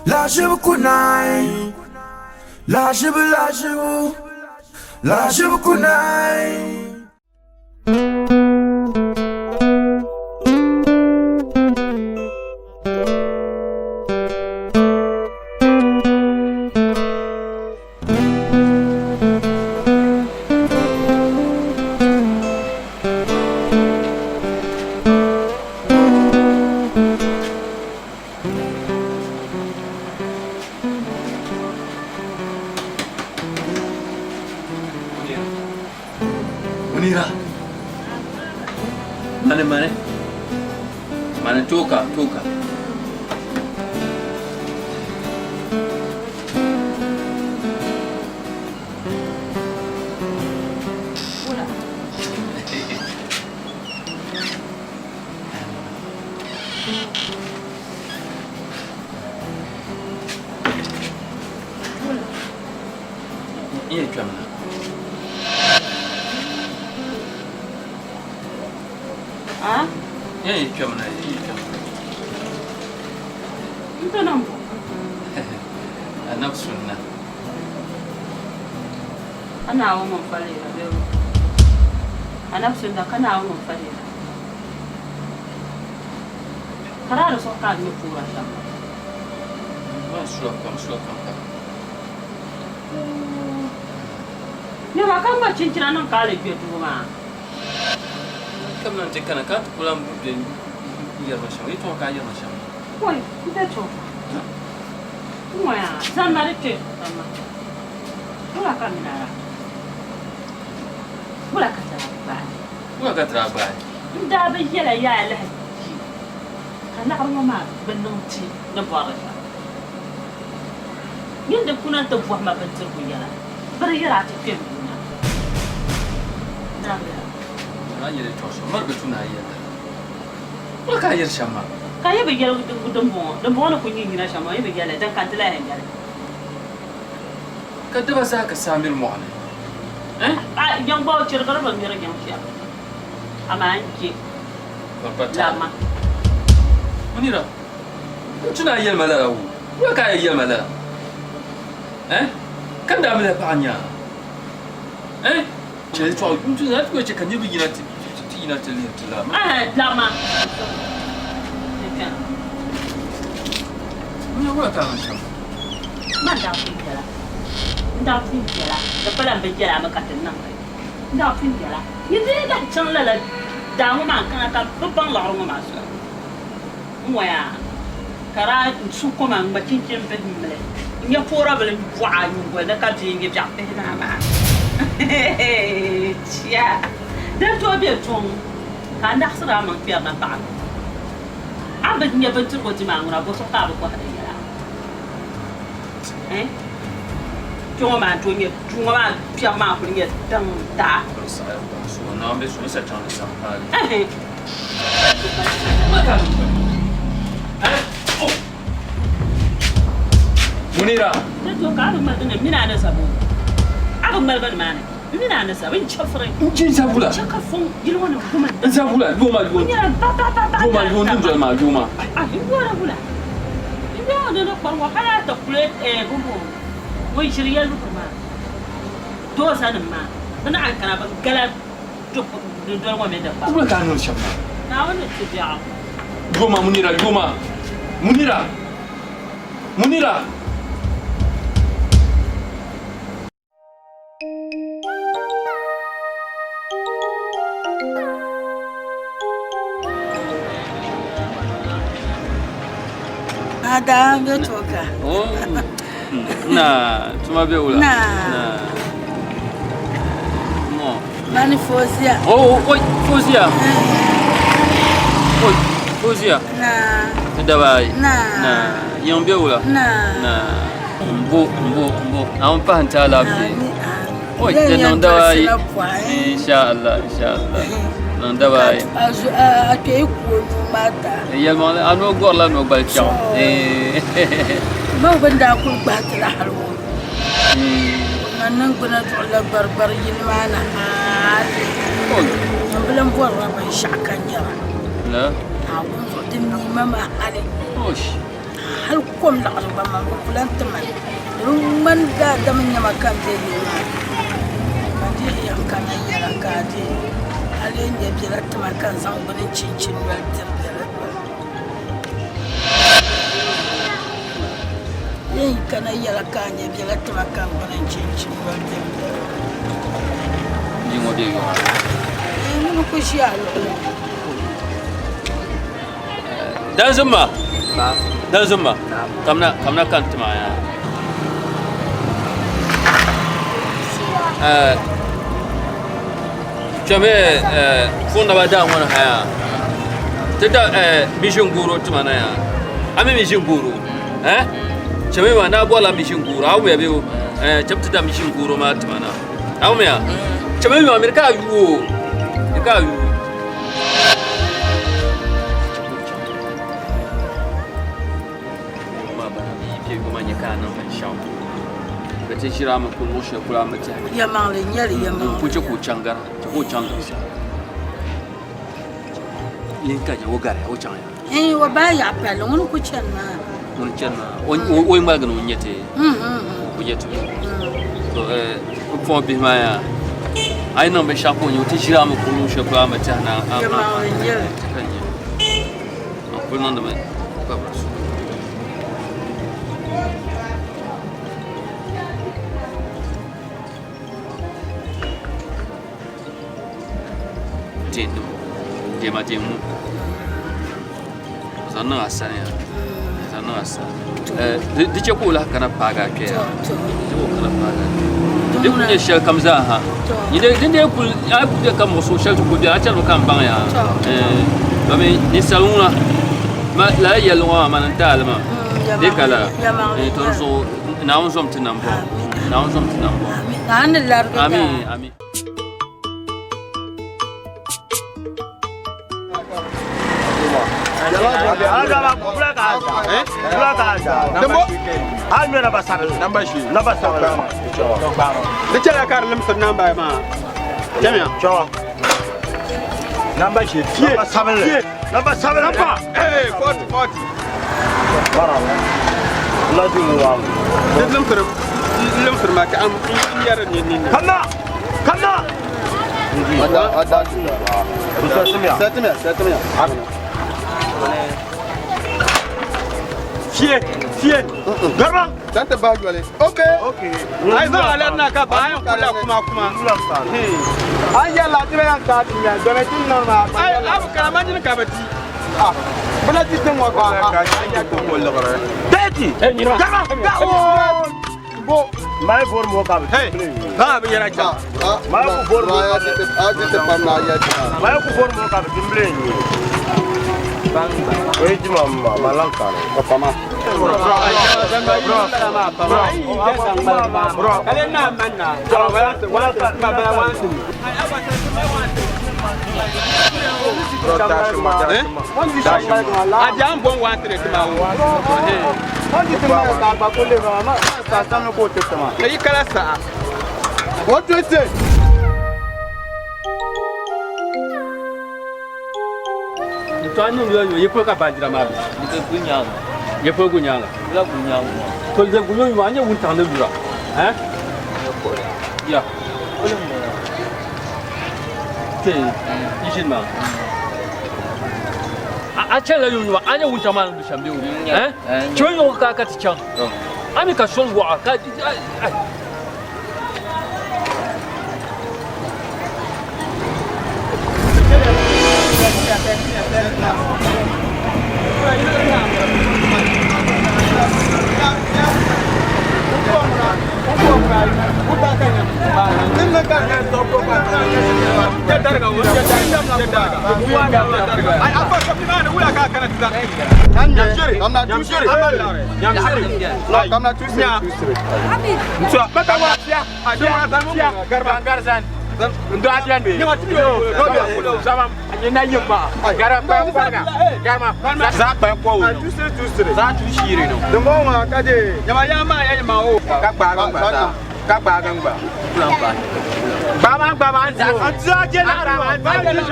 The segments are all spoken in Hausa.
lâchez-vous kunai, lâchez-vous kunai. Munira. Mana toka. Iya kemana? Ah? Iya kemana? Itu nampu. Anak sunnah. Ana awon mun fare da bewo. Ana sunna kana awon mun fare. Kararo so ka ni pura ta. Masuk kam. Ni ma kan ba cincina nan kale biyo tuma. Kam nanti kana ka pulang din yar macam itu kan yar macam. Woi, kita coba. Moya, san mari te sama. Bula kamera. Bula kata. Gua kat rabai. Nda ba yela ya la. Kana arno ma benunti na bara. Yanda kuna ta buwa ma ban turku yala. Bari yara ta kem. Ayer itu semar betul ayer. Gua kaya sama. Kaya be yala dembo na kunyi ngina sama ye be yala dan kan tala hen yala. Kada bahasa ke Samir Mu'ana. Yang bawa cerita apa mira yang siapa? Aman ki. Lama. Munira. Tuna ayer malah aku. Gua kaya ayer malah. Kan dah malah banyak. Jadi tu aku tu nak gua cakap ni begini nanti lihat lama. Lama. Munira gua tahu macam. Mana dah Nda fin jela da palan be jela maka tin nan kai nda fin jela yidi da chan la da mu man kan ka babban la mu ma su moya kara su ko man ba tin tin be mele nya fora bele wa yu go da ka tin ge ja pe na ma tia da to be tong ka nda sra man fi ma ba a be nya ban tur ko ti ma ngura bo so ka ko ha ya Cuma pihak mak punya tang dah. So nama besok saya cakap sama. Makan. Munira. Itu kalau makan mina ada sabu. Aku makan mana? Mina ada sabu. Ini cafre. Ini sabu lah. Cakap fung. Jiluan aku mana? Ini sabu lah. Dua malu. Punya ta. Dua malu jual mal dua. Ini ada pula. Ini ada nak bawa halat tak kulit bumbu. Woi ceria lu kemana? Dua sana mana? Mana akan apa? Kalau cukup dua orang ada apa? Apa kan siapa? Nah, ini sejak. Dua Munira. Ada ngetoka. Oh. Nah, cuma beula. Nah. Mo. Mani Fozia. Oh, oi, Fozia. Nah. Sudah baik. Nah. Yang beula. Nah. Mbu. Awak faham cara ni. Oi, jangan dawai. Insyaallah. Nang dawai. Akei ku mata. Ya, mana anu gor lah no balcang. Mau benda aku baca lah halu. Nanang guna tulah barbar ini mana? Yang belum buat apa syakan jara. Lah. Aku sudah demi mama ada. Osh. hal kom la ba ma kulan taman rumman ga da mun yama kan je yi ma je yan kana yara ka je alen je bi la taman kan san bunin cincin wa yin kana yara ka je bi la taman kan bunin cincin wa yin wode yo mun ku shi alo dan zumba kamna kan tuma ya chame funda ba da wani haya tada bishin guru tuma na ya ame bishin guru chame ma na bola bishin guru awu ya biyo chapta da bishin guru ma tuma na awu me ya chame ma amerika yu ka yu这些人们跟我学过来没讲，也忙了，也了，也忙了。不就过讲个，就过讲东西。应该我干的，我讲呀。哎，我把牙白了，我能过钱吗？我能讲嘛，我应该跟我念的。我念的。放别嘛呀，哎，那没想过，有这些人们跟我学过来没讲呢，也忙了，也了。看你，不能那么，怪不得。dia mati mu zanna asanya di ce ko la kana paga ke ya ko kana paga duk ne shel kamza ha ni de ku ya ku de kam so shel ku de a ce kan ban ya ba me ni saluna ma la yalwa man ta alma de kala to so na on som tinambo amin Fier. Garba. Tante bagi wale. Okay. Ai zo ale na ka ba yan kula kuma. Anya la tibe yan ka tinya. Dole tin normal. Ai abu kana manjin ka bati. Bana ti tin wa ka. Anya to mo lo gara. Teti. Garba. Bo mai for mo ka. Hey. Ba bi yara cha. Mai ku for mo ka. Ati te pamna ya cha. Mai ku for mo ka dimble ni. Bang. Wei mama malangka. Papa What do you say? ye po gunyanga la gunyanga to je gunyo ma nya wunta na dura ya te yishin ma a chela yu ma anya wunta ma na shambe wu chon yo ka ti chan ami ka shol wa ka ka ba gan ba plan ba ba man za je la ba je la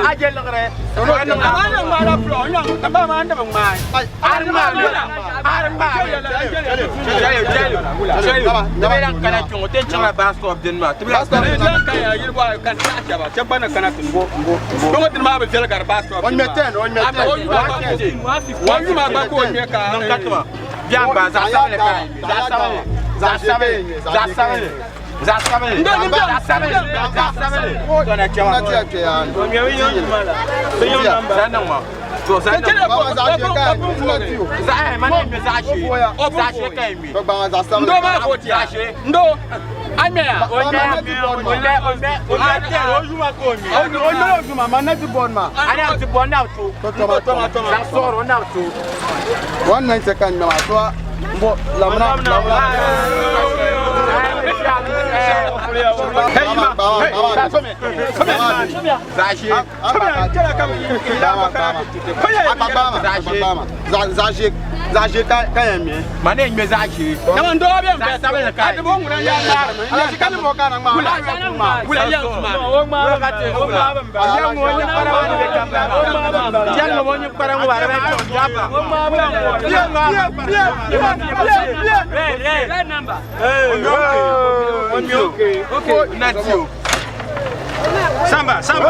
aje la gre no ma la plan no ba man da ma arma da ba kana chungo te changa ba stop den ma te ba ka ya yi ba kan ta ba ba na kana tin bo tin ma ba jela gar ba stop on meten on ma ba ko me ka non katma bien ba za sabele ka za sabele dona chama so ça Samba. Samba.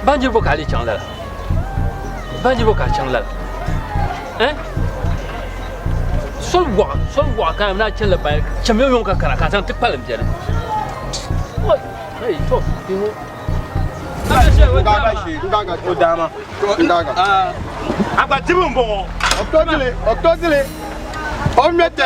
Banjir bokali changla. Banjir bokali changla. Sol wa kan na chen la ba chamyo yong ka kara ka san tik palam jere. Oi, hey, to dingo. Ndaga odama. Ndaga. Aba tibumbo. Oktozile. On mette.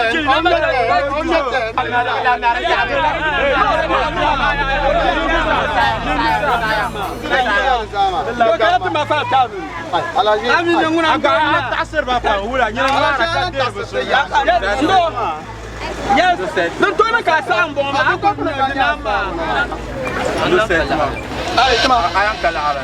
Yes, don't turn a car sound bomb. I'm going to number. Allez, come on, I am Kalara.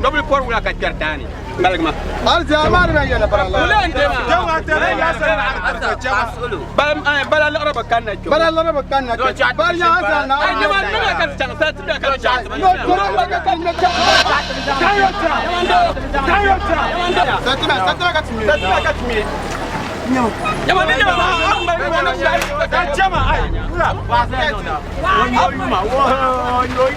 Double port wala ka kertani balagma arja amar na yala barala wala ndema jawa tare ya sana bala la raba kanna jo bala la raba kanna jo bal ya sana ay ni man na ka tan sa tiba ka ja no koro ba ka kan na satira ka timi Yama ni yama na ka chama ay wala wa sa no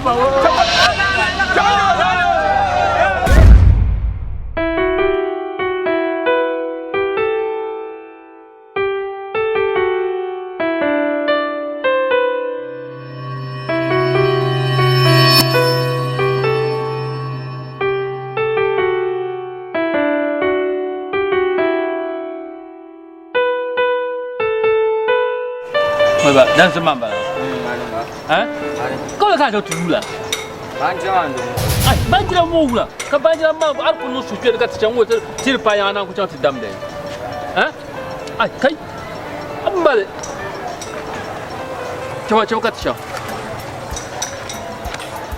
ba dan semam ba kau ka tu la banjira ndo ai banjira mo la ka banjira ma al ko no su ke ka tan wo tir pa yana ku tan dam de ai kai ambal chama ka tsha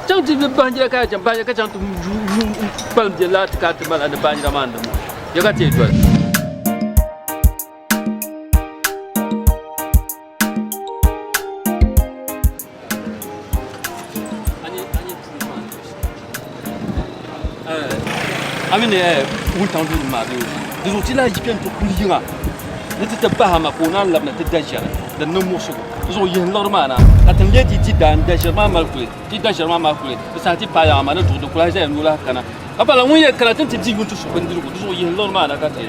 chang ji banjira ka tan tu bal je la ka ta mal an banjira ma ndo ya ka te to amine wultan dun ma do do ti la jipen to kulinga ni ti tabaha ma ko nan labna ti dajara dan no musu zo yin lor mana atan le ti dan dajara ma mal kule ti dajara ma kule sa ti pa ya ma na do kula sai nula kana abala mun ye kala tin ti jigun to so bandiru ko zo yin lor mana ka ti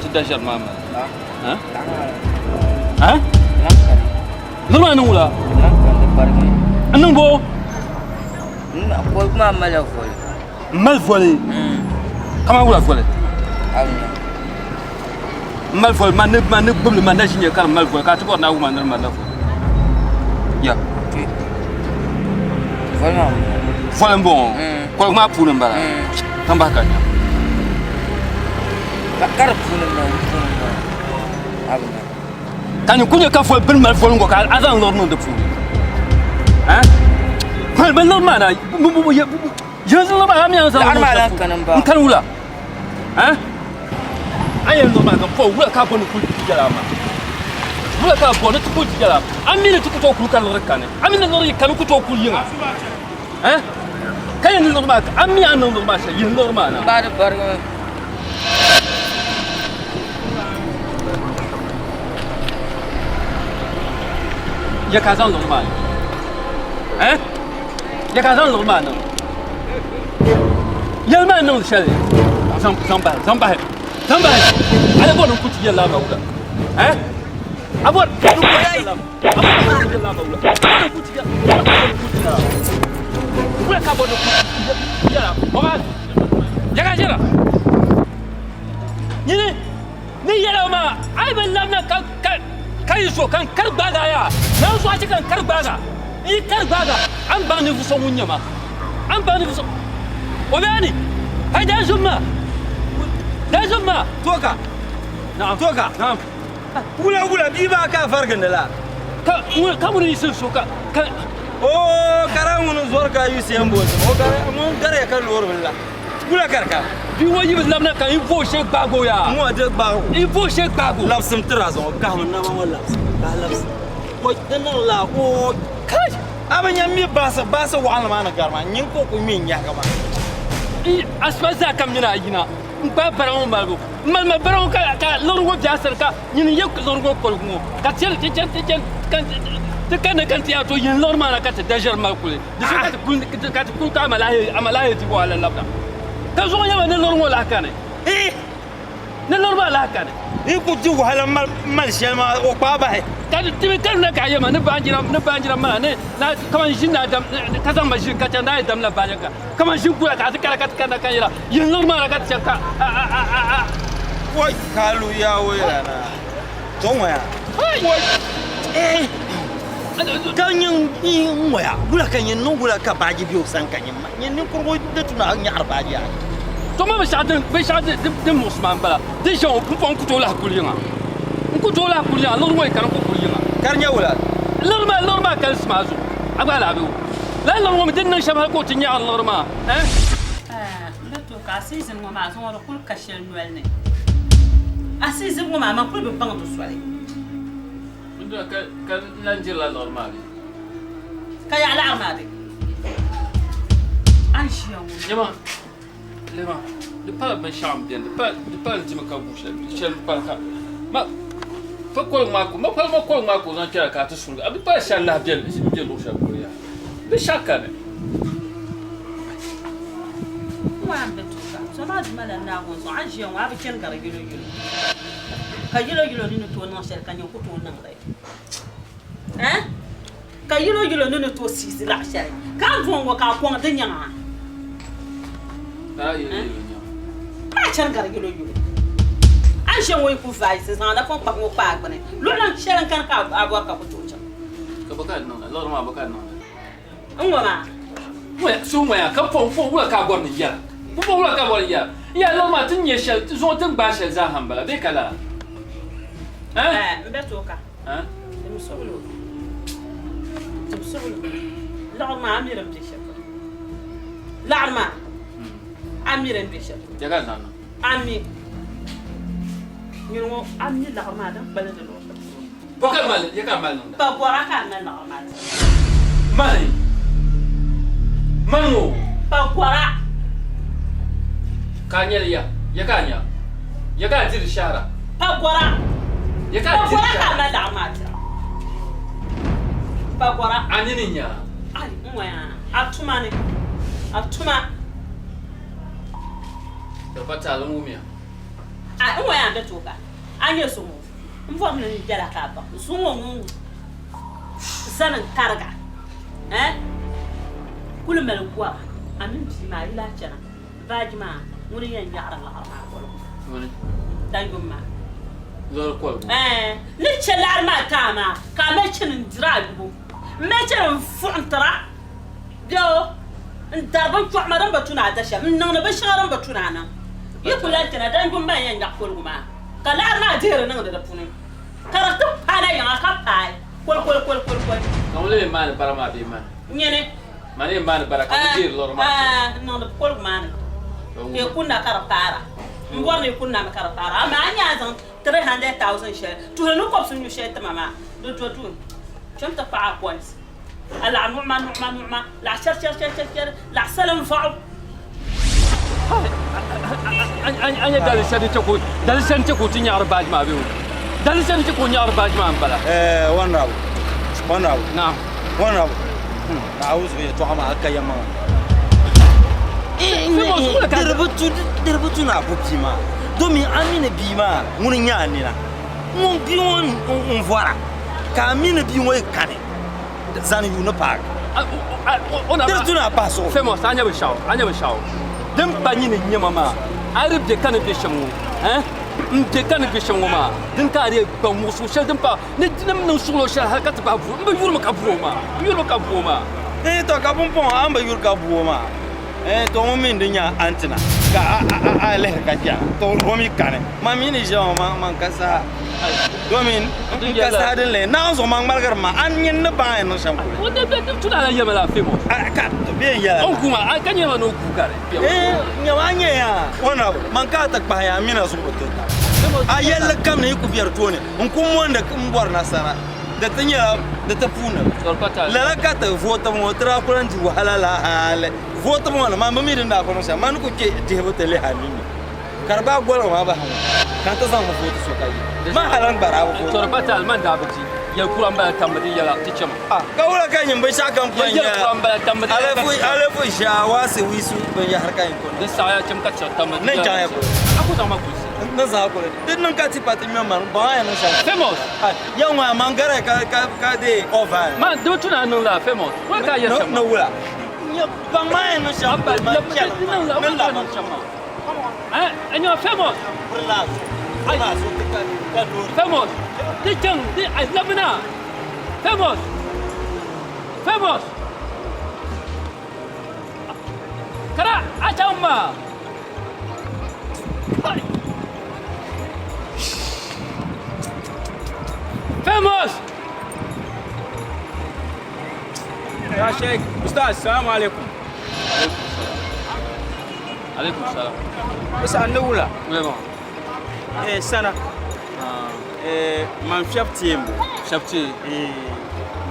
ti dajara ma ha Lorma no wula. Anong bo? Ko kuma mala fole. Mal fole. Kama wula fole. Mal fole man ne bublu man na shinye kan mal fole ka to na wuma na mal fole. Ya. Fole. Fole bon. Ko ma pulu mbala. Tamba ka nya. Kar pulu na. Kan kunya ka fole bin mal fole ngo ka azan lor no de fu. Hein? Fole ben lor mana. Yesu lor ma amya sa. Arma kan ba. Kan wula. Hein? Ayen lor ma ka fo wula ka bon ku jalama. Wula ka bon tu ku jalama. Amina tu ku to ku kan lor kan. Amina lor kan ku to ku yinga. Hein? Kayen lor ma amya no lor ma sa yin lor ma na. Bar Ya ka zan lor ma. Hein? Ya ka zan lor ma na. Yel ma no shali. Zamba. Ala bon ku ti yalla ma wula. Hein? Abor ku ko yai. Abor yalla ma wula. Ku ti yalla. Wula ka bon ku yalla. Bagal. Jaga jira. Ni yalla ma ai ban lamna kai so kan karbaga ya. Na so a cikin karbaga. I karbaga an ba ni fuso munya ma. An ba ni fuso. Obani. Hai da zumma. Da zumma. Toka. Na'am. Toka. Na'am. Wula bi ba ka fargan da la. Ka mun yi sun so ka. Oh, karamun zuwar ka yi siyan bozo. O kare mun kare kan lor billah. Wula karka. Bi waji bi lamna kan il faut chek bago ya. Mu da bago. Il faut chek bago. Lapsum tirazo ka mun na ma wala. Ka laps. Ko dan la ko kai. Abanya mi basa wa ma na garma. Nyin ko min ya kama. I asfaza kam nyina yina. Mpa parang malgo. Mal parang ka lor wo biasar ka. Nyin yek lor wo ko mo. Ka tel kan te kan ti ato yin lor ma na ka te dajer mal kule. De ka te kun ka amalaye ti wala labda. Ka zo nya ne lor wo la kane. Ne lor ma la kane. Ni ku ji wahala mal shelma o pa ba he. Ka ti kan na ka yema ne banjira ma ne na kaman shin na dam ka zan mashin ka ta na dam na banja ka. Kaman shin kula ka ta kan na kan yira. Yin lor ma na ka ta ka Wai kalu ya wera na. Ton waya. Wai. Kan yin waya. Bula kan yin no bula ka baji biyo san kan yin ma. Yin ni kurgo da tuna an yar baji ya. To ma be shade de musman bala. De jon ku fon ku to la kulinga. Ku to la kulinga lor moy kan ku kulinga. Karnya wala. Lor ma kan smazu. Agala be. La lor mo din nan shamal ko tinya lor ma. Lato ka season mo ma so ro kul ka shel noel ne. A season mo ma kul be bang to swale. Unda ka lanjir la lor ma. Ka ya la armade. An shiyo. Yama. Lema. De pa ben sham bien. De pa ntime ka bouche. Shel pa ka. Ma fa ko ma ko zan kira ka ta sunga. Abi pa sha Allah bien lo sha ko ya. Be shaka ne. Wan be tuka. So ma di mala na ko so an shiyo wa be ken gara gilo. Ka gilo ni to no shel kan yo ko to nan dai. Ka gilo ni to sisi la shel. Kan fon wo ka ko de nyanga. Ma chen gara gilo. An shen wo ku vai se san la fon pa mo pa gbane. Lo lan shel kan ka abo ka ko to cha. Ka baka non lor ma baka non. Ngwa ma. Waya su waya ka fon wala ka gor ni ya. Fon wala ka gor ya. Ya lor ma tin ye shel zo tin ba shel za hambala be kala. Mbe to ka. Dem solo. Lor ma amiram de shel. Lor ma. Amiram de shel. Jaga zana. Ami. Ñu am ni la ma da bala de lo. Baka mal ya ka mal non. Pa bora ka na la ma. Mali. Mango. Pa bora. Kanya ya kanya. Ya ka dir shara. Pa bora. Ya ka Pa dir bora ka shara. na la ma. Pa bora. Anini nya. Ai, moya. Atuma ne. Atuma. Da fata lumumia. Ah, moya be to ka. Anye so mo. Mfo mo ni jara ka ba. So mo mu. sanin targa kul mel kwa amin bi ma ila chana bajma mun yan yaara la ha dangum ma zor ko ni chelar ma tama ka me chin drabu me chin funtara yo ndarban kwa madan batuna da sha nan na basharan batuna nan yikulan tana dangum ma yan yakol ma kala ma jere nan da punin karatu hala yan ka pai kol kamle man barama be man nyene mane man baraka dir lor ma non kol man ke kunna karapara ngorne kunna ma karapara ama anya zan 300,000 share tu no ko sun share ta mama do tu cham ta fa kwans ala nu'ma la shar la salam fa'u anya dal shan ta ko tin yar baj ma be dal shan ta ko yar baj ma bala one round na أعوذ بالله توما هكا يا ماما دربتو na bopima domi amine bima mun nyani na mun bi on voila ka amine bi won kane zani yu no park ona dertu na paso famous anya be shaw dem panyi ne nyama ma arib de kan be shamu nte kan be shamu ma din ka re ba musu shel din pa ne dinam no sulo shel hakat ba bu mbe yurma ka bu ma to ka pompon amba yur ka bu ma to mo min dinya antina ka a le ka ja to ho mi kane ma mi ni jo ma kasa domin kasa din le na so ma malgar ma an yin na ba no sham ko o de tuna la yema la famous ka to be ya on kuma an kanye ma no ku kare nyawanye ya ona man ka ta pa ya mina so ko a yalla kam ne ku biyar to ne in kun wanda kun bor nasara da tanya da ta funa la ka ta vota mo tra ko ranji wahala la hale vota mo ma mi da ko no sa man ku ke te hebo tele hanini karba gola ma ba kan ta zan vota so kai ma halan barawo ko to pata man da baji ya kuran ba tambadi ya tichama ka wala kan yin bai sha kan ya kuran ba tambadi alafu shawa se wisu ban ya harka yin ko da sa ya chimka tambadi nan ja ya ko aku sama ku na za ko din nan ka ti pati mi man ba ya no sha famous yau ma mangare ka de over ma do tuna no la famous wala ka ya sama no wala ya ba ma ya no sha ba ma ya no la no sama and you are famous relax so ka do famous di jang di I love na famous kara achamba famous ya sheikh ustaz assalamu alaikum alaikum salam bisa annawula vraiment sana man shaftiembo shafti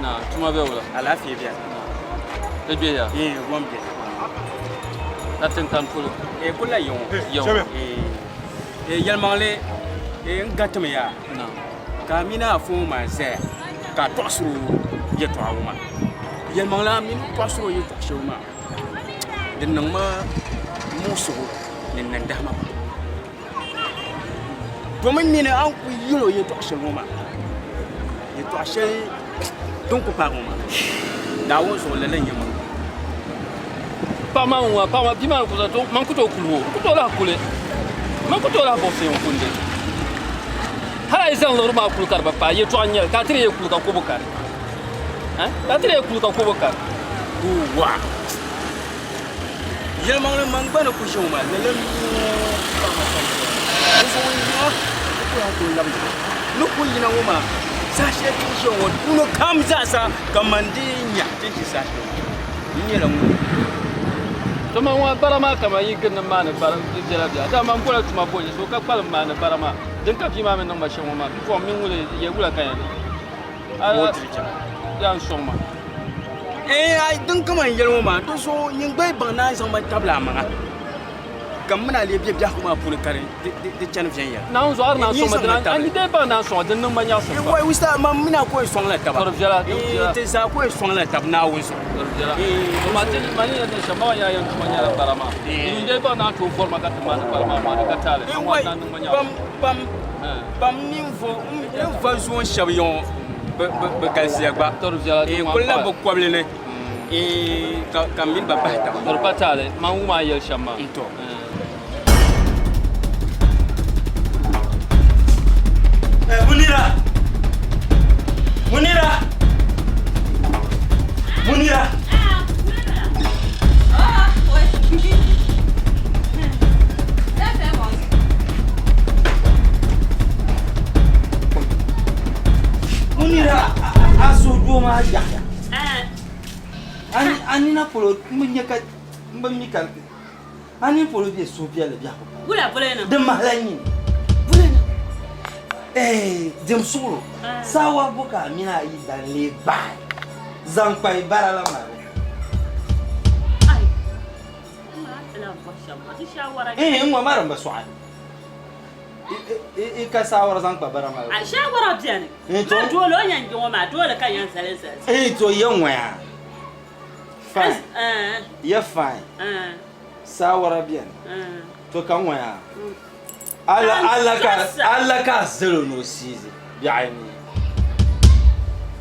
na tuma be wala alafi biya e be ya wambe latin tan fulo kula yon yalmangle ngatme ya na kamina fo ma ze ka tosru ye to awuma yalmangla min tosru ye to shoma din nan ma musu nin nan dama domin ni ne an ku yiro ye to shoma ye to shay don ku pa goma da wo so lelen yema pa ma bi ma ko to man ku to kulwo ku to la kule man ku to la bosse on kunde hala izan lor ma kul karba pa ye to anyel ka tire ye kul ka ko bokar ka tire ye kul ka ko bokar wa yel mang le mang ba no ku shoma lelen so ko ko lam no ku yina ngoma sa she ku showo no kam za sa kamandinya tinki sa ni la mu to man wa barama kama yi gin ma ne baram jarabiya da man kula tuma boje so ka kwal ma ne barama din ka fi ma men ma shin ma ko min wule ye wula kan ya shoma ai din kama yelmo ma to so yin bai bana san ma tabla ma kam muna le biya kuma pul kare de chan vien ya na on zo arna so ma dan an de ba na so din nan ma nya so wai wista ma mina ko so la taba to jara te sa ko so la tab na won so ma tin mani ne shama ya yan kuma nya la barama in de ba na to forma ka ta ma barama ma ka tale bam ni vo va zo shabion bɛ galisiya gba Tɔɔrɔ biɛla ee dɔn maa kulla pa. bɛ kɔbili ni ka min ba bahi taba Tɔɔrɔ pa taali maa ŋun maa yɛli shɛm maa. n tɔ Munira asojo ma ya ani na polo munyaka mbamika ani polo bi so bi ala bi ako Gula bulena. de mahlani dem suru sawa boka mina yi dan le bai zampai barala ma Ai. Ma ala fasha ma ti shawara. ngwa mara mba swai ka sawara zampa barama A shawara biane. To Dole onyan jongo ma dole kan yan sale sale. to yenwa ya fine ya fine sawara bien to kan waya alla ka zero no size bi'aini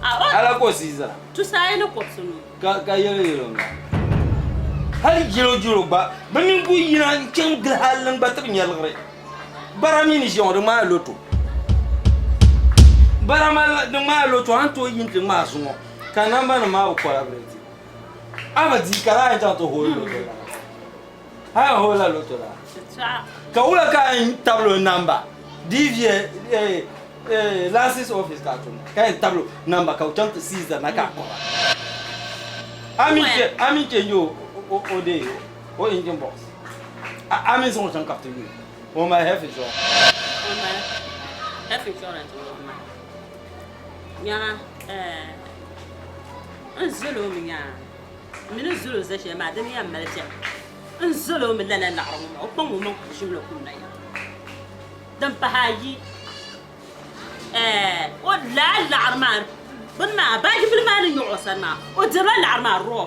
ala ko siza Tu sai no kotsunu. ka yelo ma hal jiro ba bamin ku yina ken halin ba tabin yalgare barami ni jon de ma loto barama de ma loto anto yin de ma sungo kanamba na ma ko labreti aba di kala ta to holo ha hola loto la ka ula ka tableau number divie license office ka tun ka tableau number ka utant 6 na ka ko ami ke yo o de o engine box ami son tan captain o ma have it on Have insurance ma. Nya nzolo minya. Min zolo za she ma dan ya malta. Nzolo min lana na'ru ma o pon mo ko shimlo kunna ya. Dan pahaji o la armar bun ma ba bil ma ni yusan ma o dira armar ro.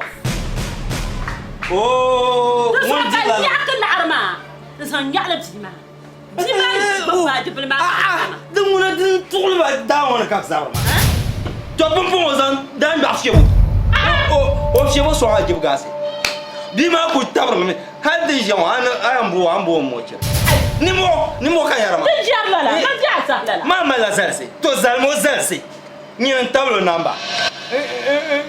oh mon di la ya kan armar. San ya la bima. Bima ba bil ma. de mona din tugul ba da wona ka zawra ma to bum zan dan ba fiyo o fiyo so a jib gase bi ma ku tabra me hal de jan an bo mo che ni mo ka yara ma Jarlala, ma ja la. ma la zalse to zalmo zalse ni en tablo namba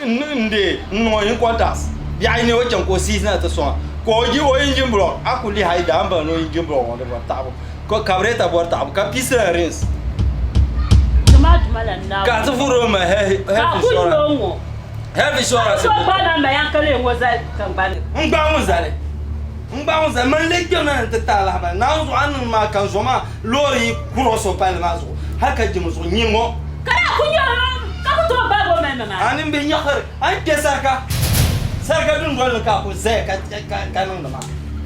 nde no yin quarters ya ni o jan ko season ta so ko ji o yin jimbro akuli haida amba no yin jimbro wonde ba tabo ko kabreta bor tabo ka pisa res Juma la na. ka tu furo ma he insurance health insurance So ba na ma yan kale wo za kan ba. ngba unza man le gena ta tala ba na zo an ma kan zo ma lori kuno so pa ma zo haka jimu zo nyimo Kara kunyo ka ku to ba bo men ma. anin be nyakhar an ke sarka dun gol ka ko ze ka non ma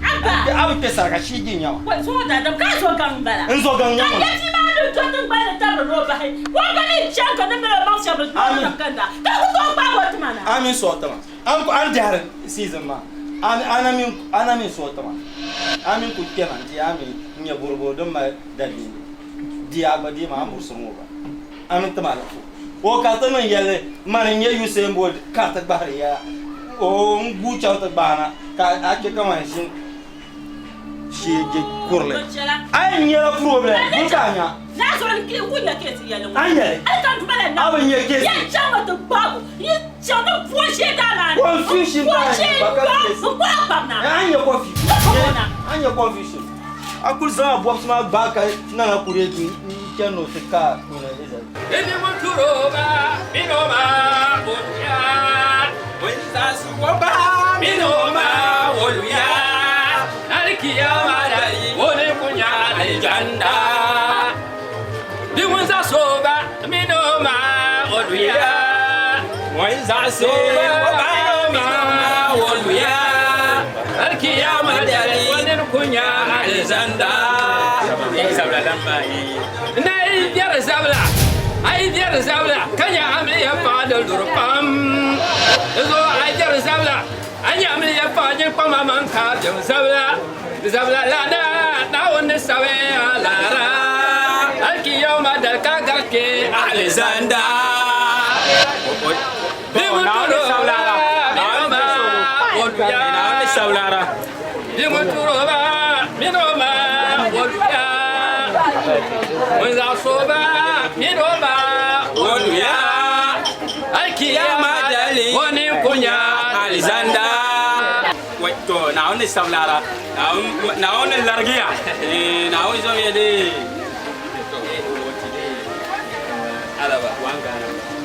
Abba. abu ke sarka shi gi nyawa Wa so da ka so kan bala. nzo gan Ka nyawa ya ti ma do to tun ba da tabro ro ba hai. Wa ga ni chan ka na mera ma sha ba kan da. Ka ku to ba bo ti mana. amin so tama an jahar season ma ana min so tama amin ku kenan ti amin nya burbo don ma dalili di abadi ma amur sumo ba amin tama la o ka to non yele man nya Usain Bolt ka ta bahri ya o ngu cha ta bana ka ake kama shi je kurle ay nya problem dun ka nya Na so ki wulla ke ti yele. Anye. Ai kan tuma na. Abin ya ke. Ya chama to babu. Yi chama fuoshe da na. Confusion ba ba na. anya confusion akul sama bob sama baka na kureki keno tika kuna eza Eni muturoba minoma bonya wenza suwoba minoma woluya alkiyama dai wone kunya aljanda dimunza soba minoma woluya wenza soba minoma woluya alkiyama dai wone kunya aljanda sabla lambai nay biara zabla ay biara zabla kanya amri ya fadal durpam zo ay biara zabla anya amri ya fadal pama man ka zabla la na won sawe ala ra alki yawma dal ka garke alexander Saulara, now on the Largia, now is only a day.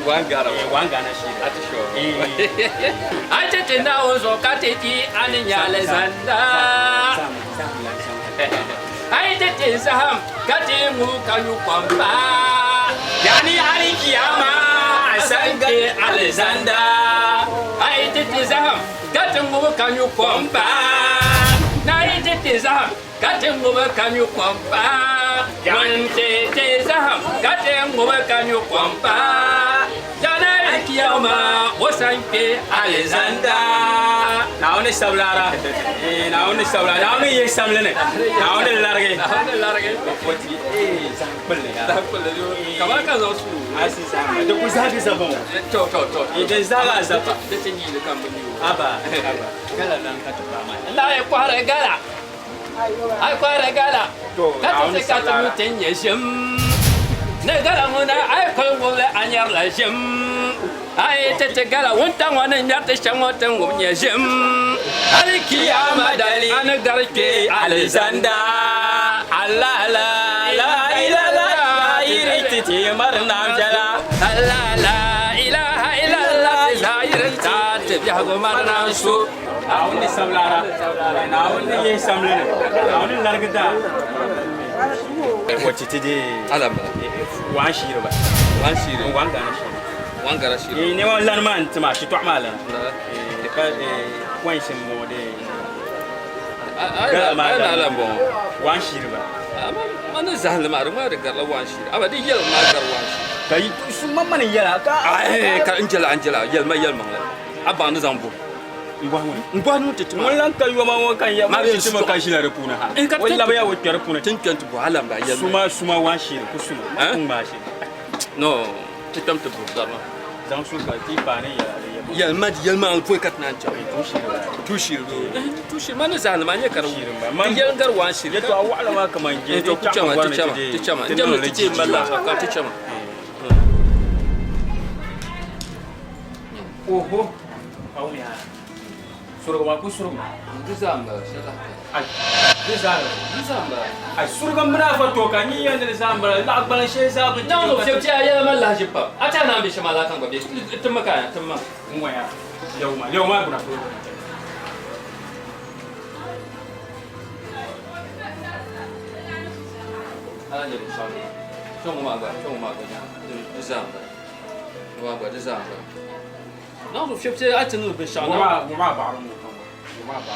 One Ghana sheet at the show. I didn't know so Katiti and Alexander. I did some cutting who can you come back? Yani Alikiama, I sang Alexander. I did some cutting who can you come back? Night it is up, cutting over can you come back? One day is up, cutting over can you come back? Jana Kiama was Alexander. Now on the Savlara, now on the Savlara, now on the Samlin, now on the Largate, what is Kamakas also. I see some. The Puzak is a bone. It is that as a letting you come with you. Abba, I quite a gala. I quite a gala. That is a cat of 10 years. Negaramuna, I call Wola and Yarlashim. I take a gala one time one and not the Shamotan Wonyashim. Alikia Madali and a Garke Alexander. Allah, la, Marnamjala, Allah, ilaha illallah, Zahir, Yago Marnamsu, now only Samlara, now only Samlin, now only Largata. What it is, one sheet, one Garashi. You never learn man to match to Mala. One more day. One sheet. Mana zahal maru maru garla wanshir. Aba di yel ma gar wanshir. Kai suma mana yela ka. Ai ka Angela yel ma la. Aba na zambo. Ngwa te tuma. Wala ka yo ma kan ya. Ma ti ma ka shi la repuna ha. Wala ba ya wo kere repuna. Tinkantu bo hala ba yel. Suma wanshir ku suma. Kun ba shi. No, ti tam te bo dama. Zan su ka ti pa ne yela. Yel ma al foi kat nan cha. Tushir mana zahal ma ne kar. Yel gar wanshir. To awala ma kaman je to chama jamu tije malla ka ti chama oho awnya surga ku surga dizamba shata ai dizamba ai surga mna fa to ka ni yanda dizamba la akbalan she za bu no se je ya malla jibba ata na bi shamala kan gobe tumma ka tumma waya yau ma buna to ala ni shani chong ma ga nya dizamba wa ba dizamba no so shepse atinu be shana wa ba ru wa ba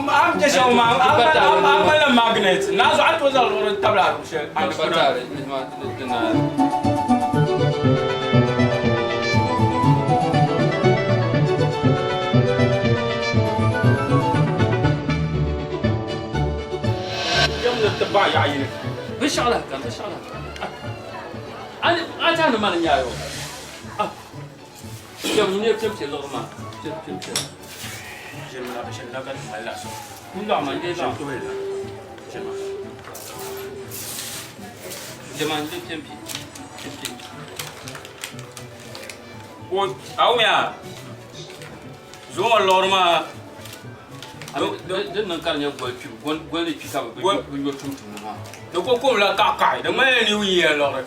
I'm just a magnet. Now, I was all tabla. Bishallah, I tell the man in Yayo. You need to tell the man. Je n'ai pas de mal à ça. Non, mais déjà, je m'en dis bien. Oh, ah oui, Zoma Lorma. Then, can you go to pick up your truth? The Coco La Caca, the man New Year, Lord.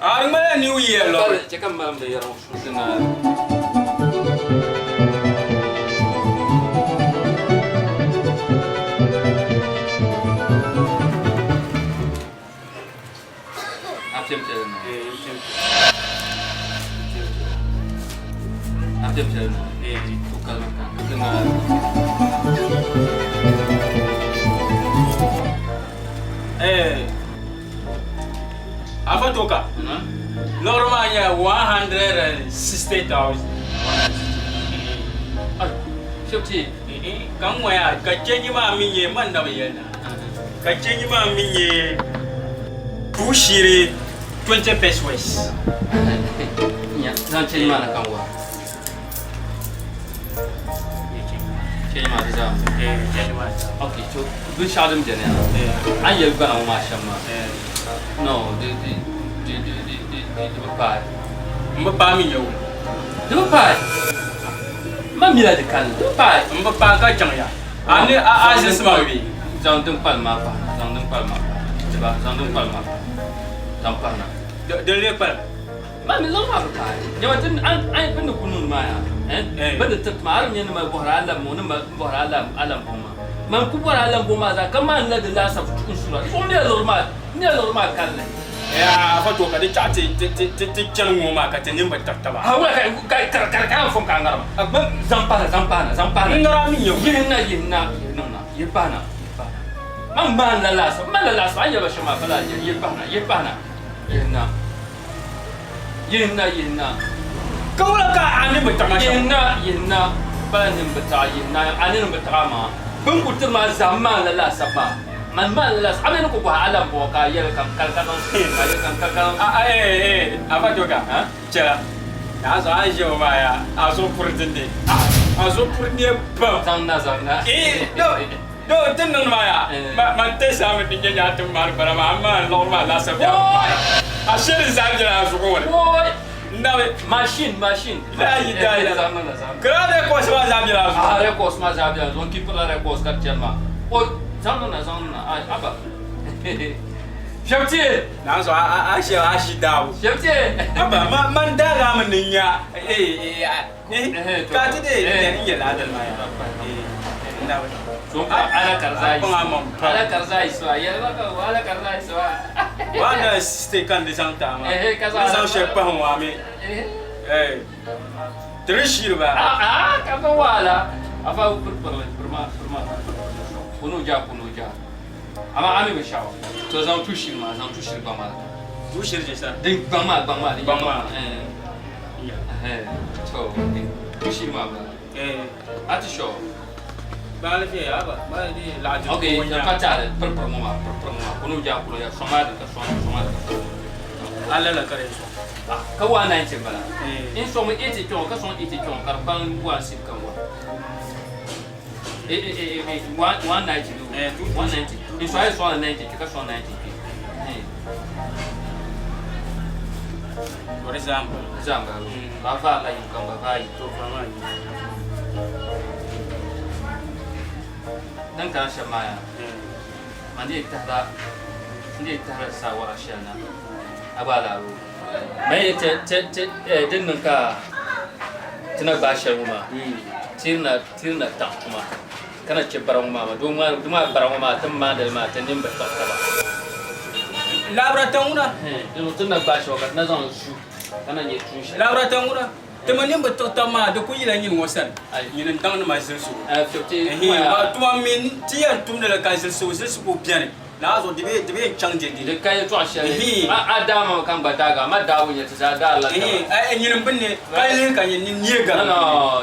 I man New Year, Lord. Check a man there. Afatoka, Lormania 160,000. Shopti, come where Kacheni Mammy, Mandavia. Kacheni Mammy, Tu shiri 20 pesos. Ya, zan ce mana kan wa. Ce ma da zam. Okay, to du shadim jene. An yi ba na ma shamma. No, de ba. Mbapa mi yo. De ba. Ma mi la de kan. De ba. Mbapa ka chang ya. Ani a sma wi. Zan dun palma pa. Zan dun palma. Coba, zan dun palma. Zan palma. De le pal. Ma mi zan ma pa. Yawa tun an bin kunun ma ya. Bada tat ma arin yana ma bohra alam mo ma bohra alam boma. Man ku bohra alam boma za kama na da lasa cikin sura. Ko ne normal kalle. Ya fa to ka de chati ti chang mo ma ka te nimba tattaba. Ha wa ka fon ka ngara. Abban zan pana. Ngara mi yo. Yinna. Yibana. Man la lasa an yaba shama fala yibana. Yinna. Kawla ka ani betama. Yinna. Bala nim beta yinna. Ani nim beta ma. Bun kutir ma zaman la lasa ba. Man la lasa. Amen ko ba alam bo ka yel kan kalkan. Apa juga? Cela. Ya so ajo ba ya. Aso purdinde. Aso purdine ba. Zanna. Do tenang ma ya. Man te sama dinge nya tum mar bara ma normal la sa ya. Ashir zabja aso ko wala. Boy. Ndawe Machine. La ida. Zanna. Grade ko sa zabja aso. Rekos ma zabja. Zon ki pula rekos ka chelma. Oy, zanna. Ay aba. Shafti. Na so ashi dawo. Shafti. Aba man daga man ninya. Ka ti de ni ya la dal ma ya. Ndawe. So ala karzai so ala karzai so Wana ste kan de santa ma. kaza Sa she pa wa me. Trishir ba. Ka ba wala afa perma kuno ja ama ami be shawa to zan tushir ba ma Tushir je sa. din ba ma to tushir ma ba ati show Ba le fi ya ba. Ba di la ju. okay ya fatale per ma kuno ja ya soma da Ala la kare so. ka wa 90 bala in so mo eti ton ka son eti ton kar ban wa sip kan wa 190 190 in so ay so 90 ka so 90 For example, ba fa la yin kan ba fa yi to fa ma yi. dan kan shamaya mandi tahda sawa ashana abala ru mai te din nan ka tana ba sharuma tirna ta kuma kana ce baran ma duma baran ma tan ma da ma tan din ba ta ba Labra tanguna. tana ba shi wakat na zan su kana ne tun shi Labra tanguna. Temanin ba to tama da ku yilan yin wasan. Yin dan na mai sirsu. fifty Ba tuma min tiyan tum da ka sirsu ko piane. Na zo dibe change di. da kai to shi adama kan ba daga ma dawo ya ta da Allah yin binne kai kan yin ni ga.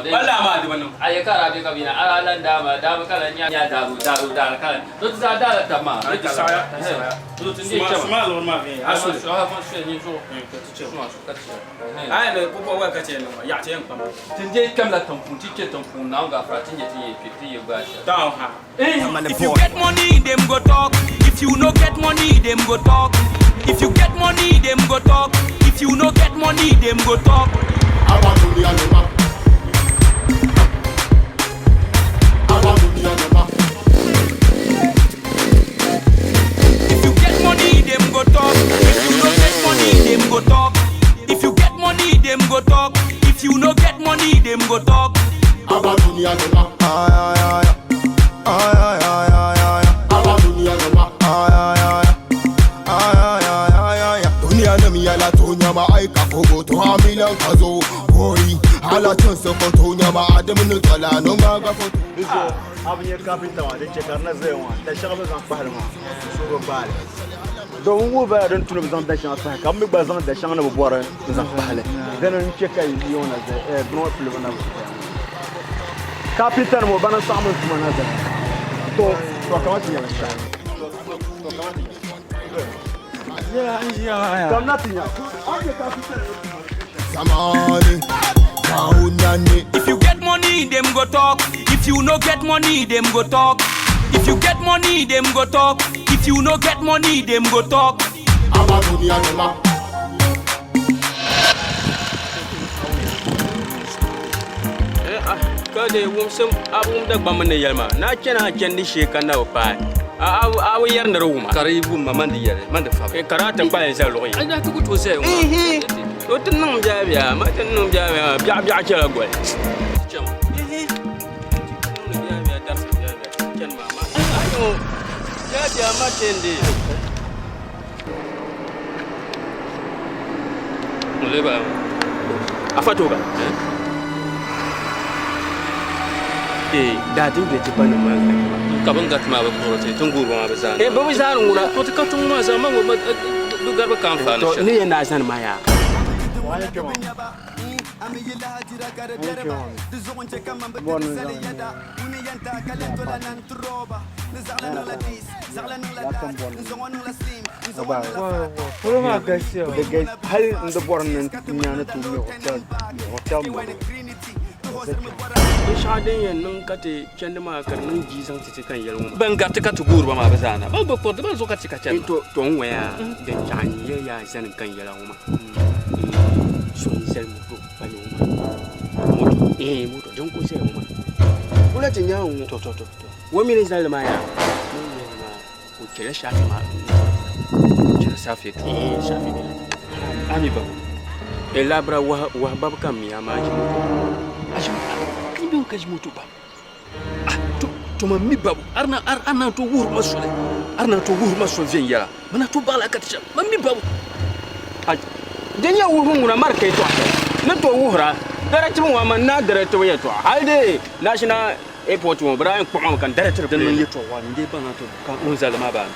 Wala ma da wannan. Ay kara bi kabina alan dama kala nya daru kala to ta da ta ma to tun je chama Sma lo ma be. Asu. so ha fa shi ni so ka ce so ka ce Ai da ku ba ka ce no ya ce yan pam. tun je kam la tampun ti ce tampun na ga fra tin je ti ye ba shi Down ha. If you get money, them go talk. If you no get money, them go talk. If you get money, them go talk. If you no get money, them go talk. If you get money, them go talk. If you no get money, them go talk. If you get money, them go talk. If you no get money, them go talk. Dunia na miyala tonya ma aika kogo to hamilan kazo boy hala tun soko tonya ma adamin tsala no ma ga foto iso abin ya kafinta ma dace karna zai wa da shagaba zan fahal ma so go bale don wo ba don tunu zan da shan sa kam mi ba zan da shan na bobora zan fahal dan on ce kai yona da no plus na kapitan mo bana samu kuma na da to kamata ya sha to kamata Come nothing. Zamani, Kaunani. If you get money, them go talk. If you no get money, them go talk. If you get money, them go talk. If you no get money, them go talk. Amadunia Noma. Kade wumsum abum da bamane yalma na kena kendi shekana opa awu yar na ruma karibu mamandi yare manda fa karata ba ya zalo yi ai da ku to sai o tin nan jabiya ma tin nan jabiya biya biya kala gol jam jabiya dar jabiya ken mama ayo jabiya ma kendi mule ba afatoga da din da ci bana ma kaban gat ma ba ko te tun gurba ma ba zan ba bi zan ngura to ta tun ma zaman wa du garba kan fa to ni yana san ma ya shadin yan nan kate kende ma kar nan ji san ci kan yalwa ban ga ta tu gurba ma ba zan ba ko da ba zo ka ci ka can to waya da jani ya san kan yalwa so ni sel mo ba yo ma moto don ko sai mo kula tin yawo to wa mi ne zal ma ya ko kire shafi ma kire safi shafi ami ba elabra wa bab kam ya ma ji mo kaji moto ba to ma mi babu arna to wur masole arna to wur masol vien yara mana to bala katcha ma mi babu denya wur nguna marke to na to wura direct mo ma na direct wo yeto halde national airport mo bra ko ma kan direct dan non yeto wa ndi bana to kan on zalma ba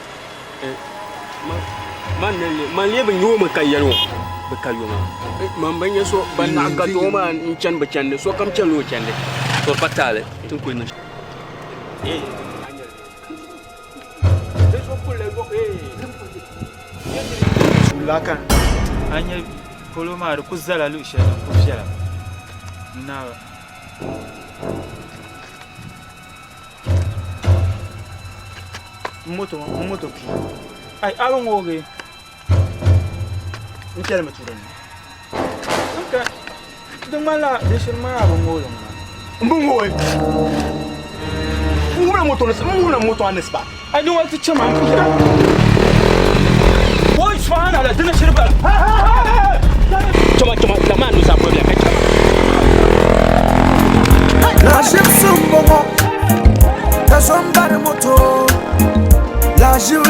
man le ban yo ma kayaro ba kayo man ban yaso ban na ga to ma in can ba can so kam can lo can to patale tun ko ni Lakan anya koloma da kuzala lu she ko fiala na moto ki ai alon woge ni kele maturan ka dum mala de shirma abon wolo mbungo mbuna moto anesba ai dum wata chama Oi, Swana, la dina shirba. Chama la mano za problème La shipsumbo ta sombare moto la jiu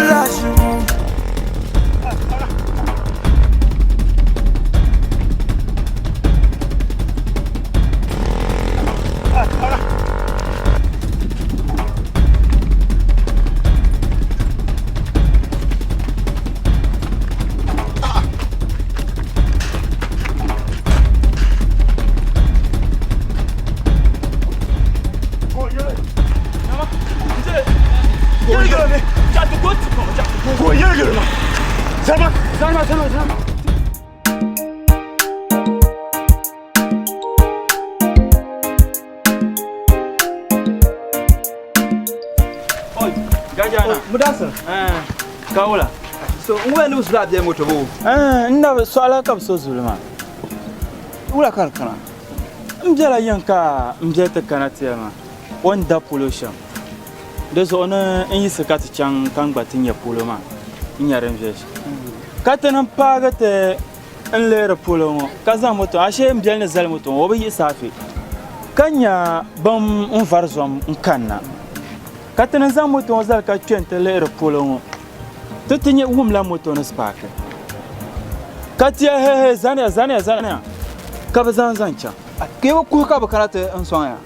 Kaula. So, when was that the motor? Never saw like up so Zulma. Ula Kalkana. Mjela Yanka, Mjeta Kanatiama. One da pollution. There's honor in his cat chang kang batin ya puloma in your envious. Catan pagate and later pulomo. Kazamoto, Ashem Jelna Zelmoto, over his safi. Kanya bum unfarzom uncanna. Catan Zamoto was like a chent later pulomo. Tutinye la moto na spake. Katia he zania. Kabazan zancha. Kewa kuka bakarate answaya.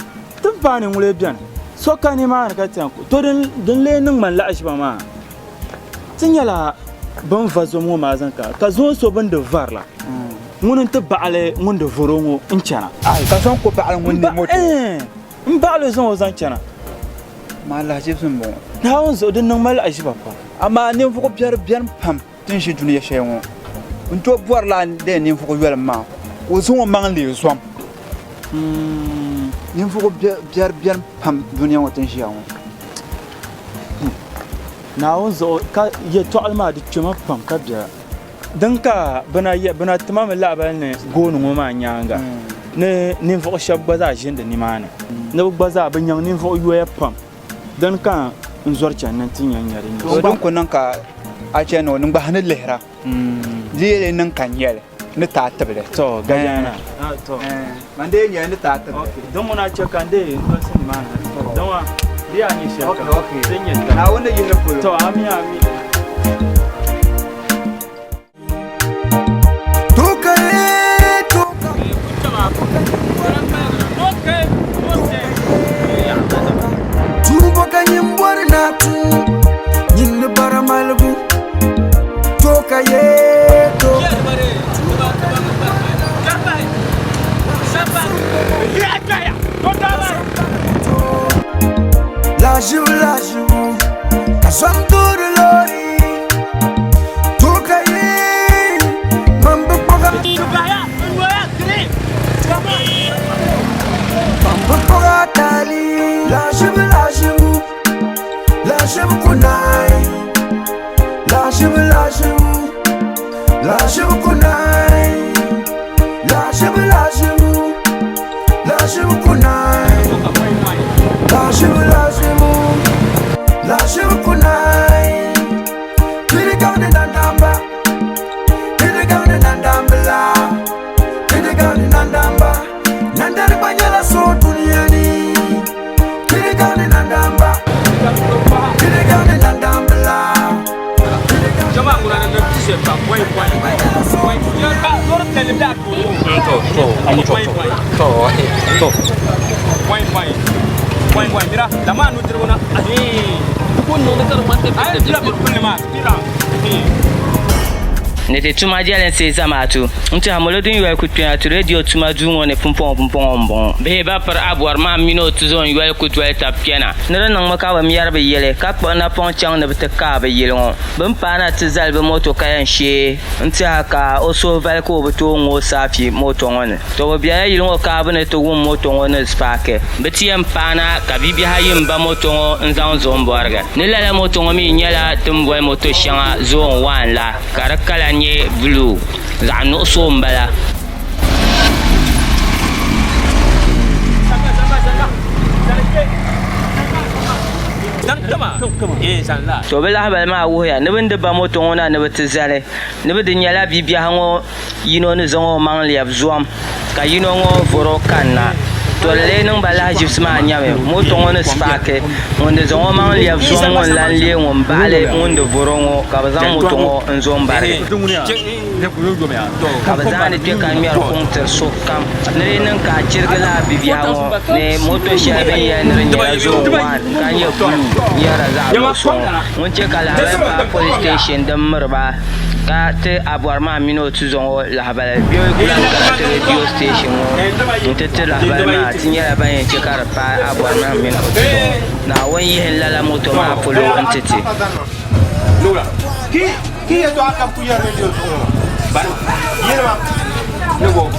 Tufani mule bian. So kani ma na katia ko. To den le nung man la ashba ma. Tinyala ban vazo mo ma zanka. Ka zo so ban de varla. Mun te baale mun de vorongo inchana. Ai ka son ko baale mun de moto. Mbaale zo zanchana. Ma la jibsun bon. Na on zo den nung mal ashba pa. Ama ne fuko biar pam tin shi duniya shewo un to bor la de nin fuko yel ma o zo ma le som nin fuko biar pam duniya wa tin shi yawo na won zo ka ye to alma di chuma pam ka biya dan ka bana tamam la ba ne gonu ma nyanga ne nin fuko shabba za jin da ni mana ne ba za ban yang nin fuko yoya pam dan ka nzorcha nan tin yan yare ne so don ko nan ka a ce no nin ba hanin lehra lele nan kan yele ni ta tabbale to gayana to man de ne ni ta tabbale don muna ce kan de ndo sin ma don wa dia ni shi okay sai yin na wanda yi na fulu to ami La joue, ta somme de l'ori, tout cahier, mambo poga, mambo poga tali, la joue, kunai, la joue, kunai, la joue, kunai. La joue kunai, kiri gane nandamba, kiri gane nandambla, kiri gane nandamba, nandari banyala so duniani, kiri gane nandamba, kiri gane nandambla. Jama kuna na tise pa point ya ka lor tele da ko point mira la mano tribuna ko no ne kar man te nete tuma jalen se zamatu nti hamolodun yoy kutwa to radio tuma dungo ne pumpon bon be ba par abwar ma mino to zon yoy kutwa tapiana nere nang maka ba miyar be yele ka kpa na pon chang ne bete ka be yele on bam pana to zalbe moto kayan she nti aka oso val ko beto ngo safi moto ngone to biya yele ka bane to won moto ngone spake betiyam pana ka bibi hayim ba moto nzan zomborga ne la moto ngomi nyala tumboy moto shanga zon wan la karakala nye blue za no sombala to bela bal ma wo ya ne binde ba moto ngona ne betizale ne bede nyala bibia hango yino ne zongo mangle abzuam ka yino ngo voro kanna to le nang bala jipsma nyame moto ngone spake onde zongo mangle abzuam on lan le on bale onde vorongo ka bazan moto ngo nzom bare ka bazan de ka mi ar konter so kam ne nan ka cirgala bibia ngo ne moto shabe ya ne nyala zo wan ka ye yara za so mun ce kala ba police station dan murba ka te abuar ma mino tuzon la bala bio kula ka te radio station mo te la bala tinya ba yin ce kar pa abuar ma mino na wani hin lala moto ma polo entity lura ki ya to aka ku ya radio ba yema nego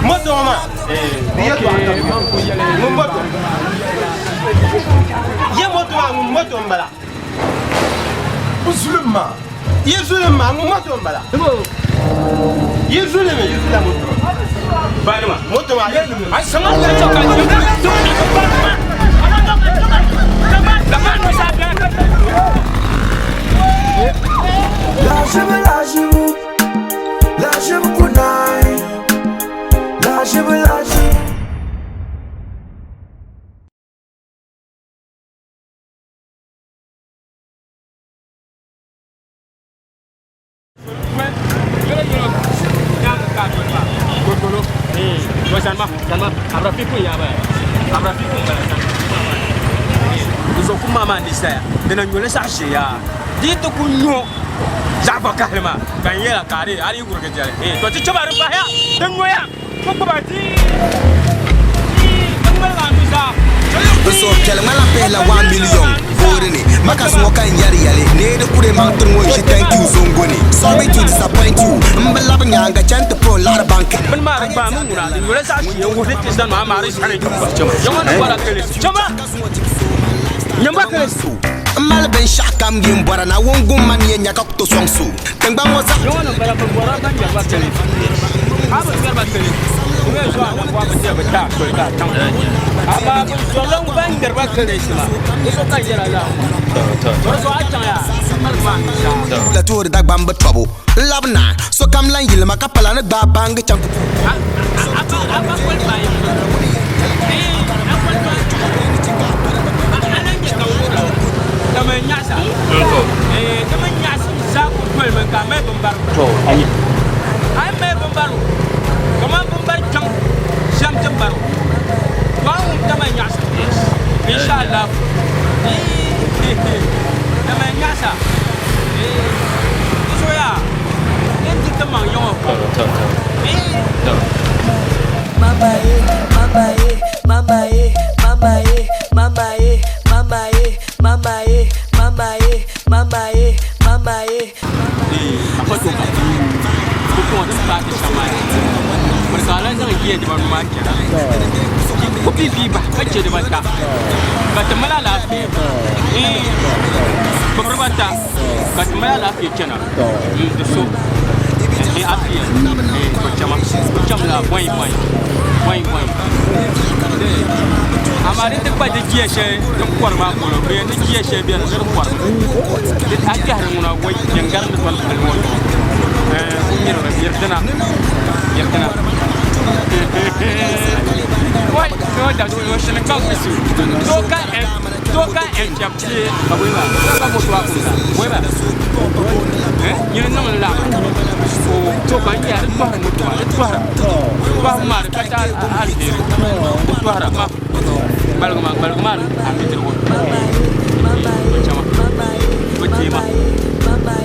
moto ma ya to aka ku ya moto ye moto mbala musulma Yezulema moto mbala Yezulema moto Balima moto wa ay sama la choka la joue kunai, la joue Sama abra pipu ya ba abra pipu ba zo kuma ma ni saya dena nyole sa she ya di to kunyo za ba kalma kan yela kare ari gurga jare to ci choba ruba ya dan ngoya ko ba ti kan ma la mi sa so kel mala pe la 1 million borini maka so kan yari yale ne de kure ma tun won shi thank you zongoni sorry to disappoint you mbala banya ga chante pro la bank man ma ba mun gura ni wala sa shi wo fit san ma ma ri sanin ba jama na bara kele jama nyamba kele mal ben shakam gim bora na wongum man ye nyaka to songsu tengba mo sa jama na bara ko bora ban jaba kele ha ba garba kele ne so an ko ba je ba ta ko ta tan aba ko so long ban garba kele shi ma so ka yara la so a tan ya mal ma la tour da bamba tobo labna so kam lan yil maka pala na ba bang cham Kami nyasa, kami nyasa. Saku kuel mereka main bombar. Ay main bombar. Kami bombar jam baru. Kau kami nyasa. Insyaallah. Kami nyasa. Itu ya. Nanti temang yang apa? Mama eh, mama eh, mama eh, mama eh, mama eh, mama eh, mama eh, mama eh, mama eh, mama eh. Apa tu? Bukan ada sebab sama. Persoalan yang dia di mana macam. Kopi biba, macam di mana? Kata malah lafi. Beberapa tak. Kata malah lafi cina. Itu api. Macam lah, boy. Amari te pa de gieshe de korma ko lo be de gieshe be de korma de agar ngona way jangar de wal almo ngiro be yerdana way no da do yo shene ka bisu toka en chapti abuwa ka mo twa ko way ba yene no la o to ba ya de ba mo twa ba ma ka ta al de twa ma balgman ambil terus macam betima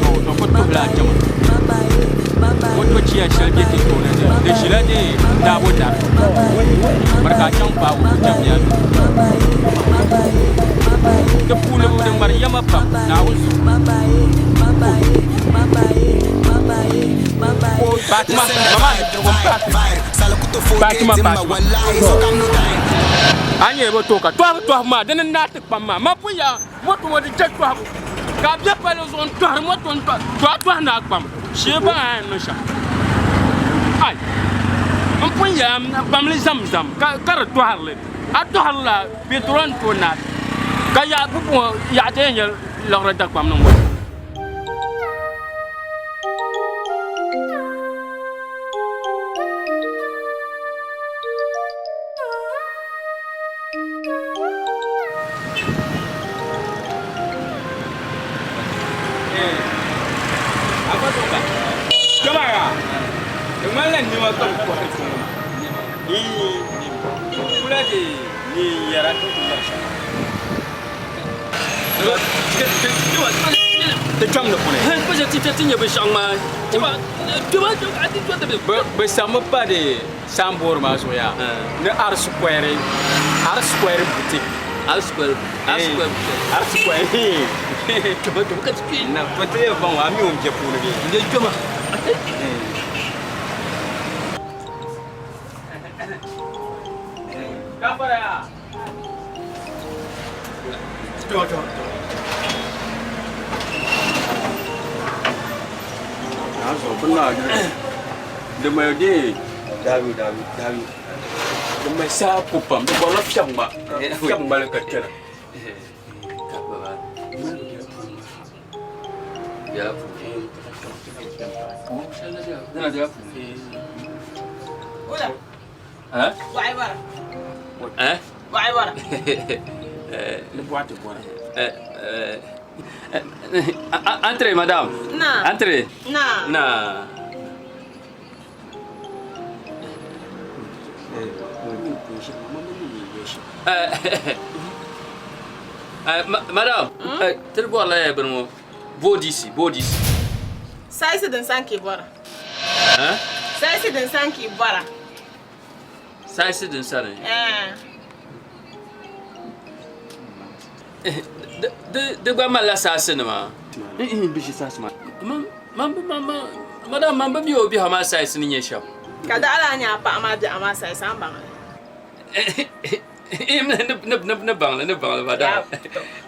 to ko to la jama ko to ciya shalje ke to ne shilade da wota barka can ba wo jam ya ke pula de maryama pa na wo Batman anye bo toka to ma den na te pamma ma puya moto wodi jetto ha ka bia palo zon to har moto to na pam sheba no sha ai am puya bamli zamzam ka kar to harle a to harla petron to na ka ya bu ya te nya lora tak pam no bersama pada sambor masuk ya. Ne Art Square boutique. Art Square. Coba kan sikit. Nah, betul bang, kami orang Jepun lagi. Dia cuma. Apa ya? Coba. So benar demai dia Dawi demai sapu pam de bola fiam ba lekat kena ya dia Entrez, madame. Non. Entrez. Non. Non. Madame, tu vois là, Bruno. Beau d'ici. Ça, c'est d'un sang qui boit. Hein? Ça, c'est d'un sang qui boit. Ça, c'est d'un sang. de gba mala sasini ma bishi sasima madam man ba biyo bi ha ma sasini nye shab Ka da ala nya pa ma bi ama sai san ba. ne bang madam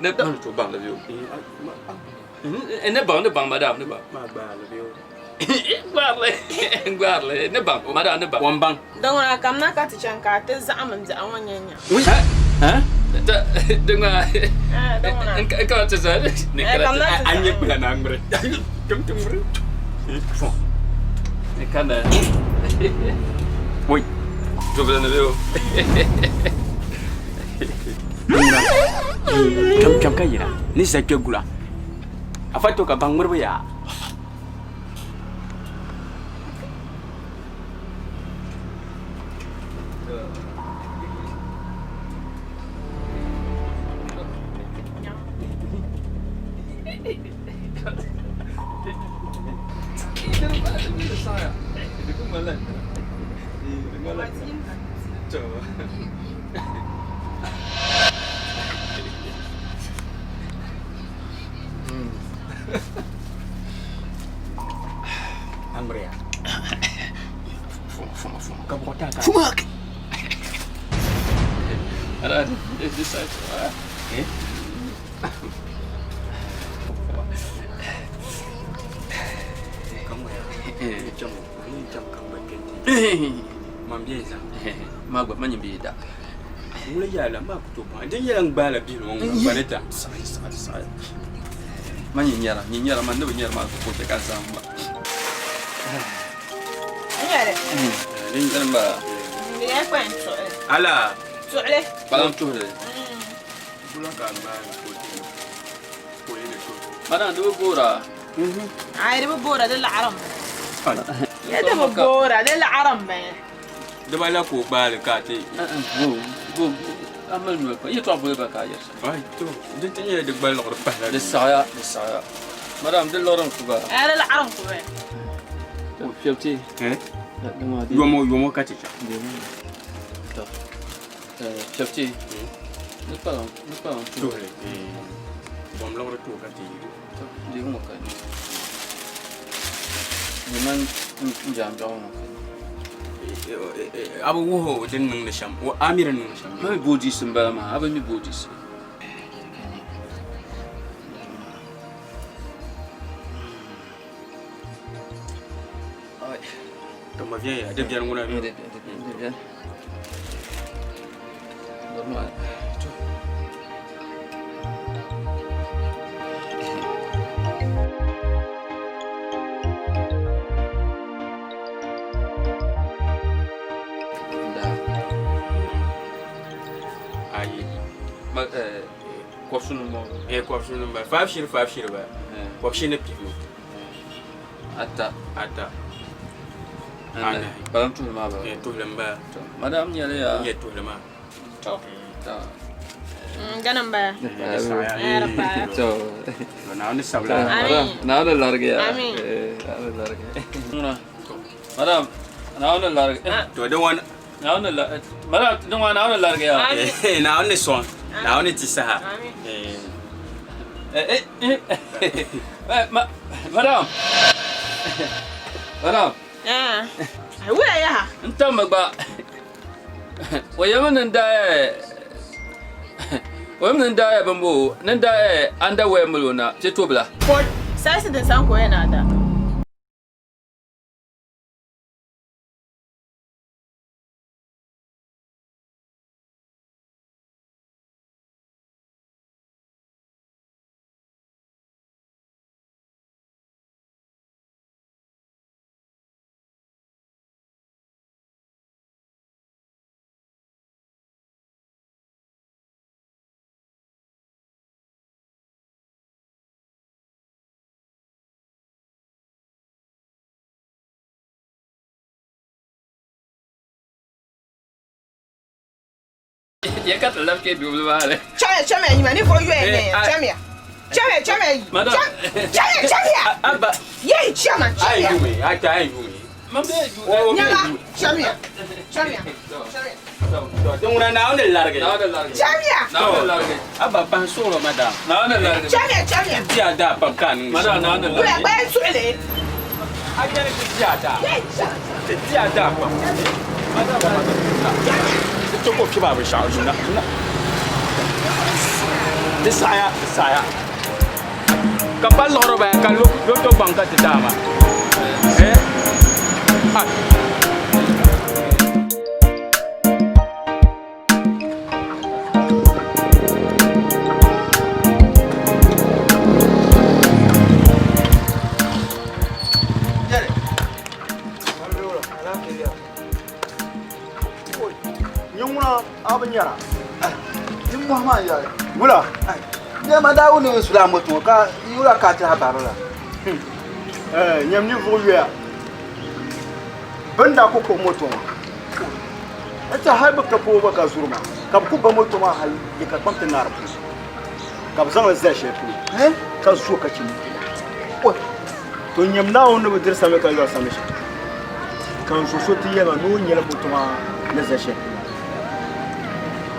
ne bang to bang la biyo ne bang madam ne bang ma ba la biyo gwarle ne bang madam ne bang wan bang Don wala kam na ka ti chan ka ta za am bi an wanya nya. ha denga Don wala. ka ta za ne kala anye bula na ngre tum ngre kana oi to bla ne biyo kam ka yira ni sa ke gula afato ka bang murba ya Angre ya. Fuma. Kamu kota kan? Fuma. Ada di side. Kamu ya. Jam kamu berkenti. Mambieza. Magwa manyibida. Mula yala ma kutupa. Dia yang bala bilu ngong baneta. Sai. Nyinyara man ne nyara ma ko te kan samba. Nyare. Ni ba. Ni ya kwen so. Ala. Su'le. Balam tuhle. Bulan kan ma ko te. Ko ile ko. Mana do gora. Ai de bora de al-aram. Ya de bora de al-aram ba. Da bala ko bala ka te. Go amal no ko yeto abo ba ka yes. Ai to. Din tanya de bala ko pa. De saya. Madam de loron ko ba. Ai de al-aram ko ba. Fioti. Yomo ka te. To. Fioti. Ne pas. To. Bom lo to ka te. Di mo ka. Ni man jam jaw mo. Abu wo din nung da sham. Wa amiran nung sham. Ma bodi simba ma, aba mi bodi sim. Ai. To ma vieille, de bien ngona bi. Bien. Normal. Kwafsunu mo. Kwafsunu ba. 5 shir ba. Kwafshine pifu. Ata. Ana. Balam tu ma ba. Tu lamba. Madam nyale ya. Ye tu lama. To. Ganam ba. Era pa. To. Na on sabla. Na on large ya. Amin. Madam, na on large. To the one. Na on large. Madam, no one na on large ya. Na on son. Na on tisaha. Madam. Wura ya. Nta magba. Wayaman nda ya bambo, nda anda we mulona, je tobla. Sai se den san ko yana da. Ya kat laf ke dulu vale. Chame ni mani fo yue ne. Chame. Madam. Chame. Abba. Ye chama. Ai yumi. Chamia. Donc on a largué. Chamia. Aba pan solo madame. Chamia. Dia da pan kan. Madame na Vous la baille sur les. Aja ni dia da. Dia da pa. Madame. Tu ko fi ba ba sha juna. Desaya. Kapal loro ba kan lo to banka ti dama. Ah. Nyara. Ni Muhammad ya. Wula. Ya madawu ni sulamu to ka yura ka ta barala. Nyam ni vo ya. Banda ko moto. Ata haiba ka ko baka zurma. Ka ku ba moto ma hal ya ka kwanta nar. Ka zan zai shefu. Ka so ka ci. To nyam na wonu bidir same ka yo same shi. Kan so ti yana no nyela moto ma na zai shefu.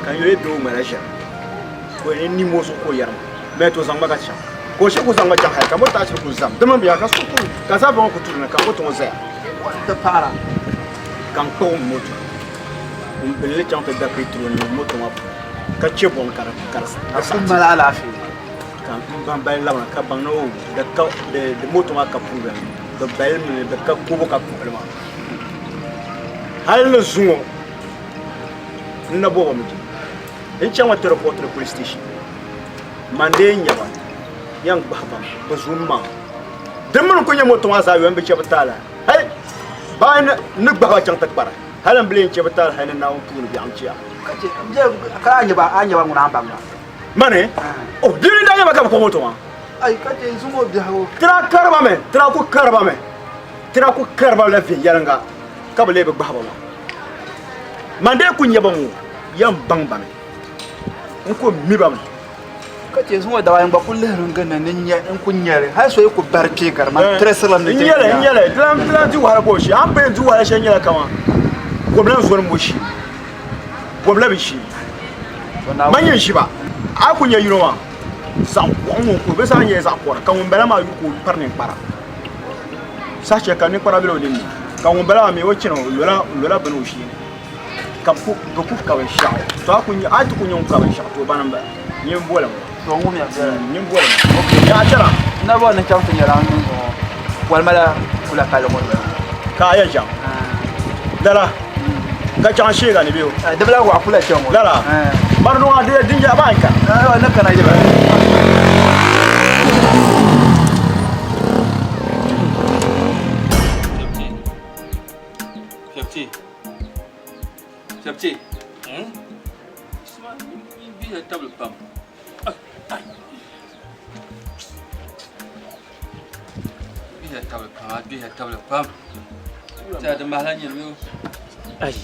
Kan yo do marasha ko ni mo so ko yarma me to zanga ka cha ko she ko zanga cha ha ka mota shi ko zam dama biya ka so ko ka sa ban ko turna ka ko to zaya da para kan ko moto bele cha ta da kai turna moto ma ka che bon kar sa mala lafi kan ban bai lawa ka ban no da ka de moto ma ka pu da bai mi da ka ko ka pu ma hal zuwo na bo mu in can wata report na police station mande nyaba yang baba bazumma dan mun kunya moto ma sa yan bice batala hai ba na baba can takbara halan bilin ce batala hanan na punu bi amciya kace je ka anya ba nguna banga mane oh dini da nyaba ka ko moto ma ai kace zumo bi hawo tra ku karba la fi yaranga ka bale ba baba ma mande kunya ba mu yan bang bang ko mi ba kace zuwa da wayan ba kullu rungan nan nya in kunyare har so ku barke garma tresalan ne nyale tlan ji wara boshi an bai ji wara shan nyala kama goblan zuwan boshi gobla bi shi manyan shi ba a kunya yiro ma san ko be san ye za ko kan mun bala ma yu ko parne para sa che kan ni para bilo ni kan mun bala me wacce no lola banu shi kapu ka ban sha to akunya a tu kunya ka ban sha to banan ba yin bola to ngum ya yin bola okay ya tara na ba nan kan tunya ran to wal mala kula kala mo ka ya jam dala ga chan shi ga ni biyo da bala wa kula chan mo dala bar no ade dinja ba ka na kana ide ba Sabti. Semua biar tabel pam. Biar tabel pam. Saya ada mahalnya dulu. Ai.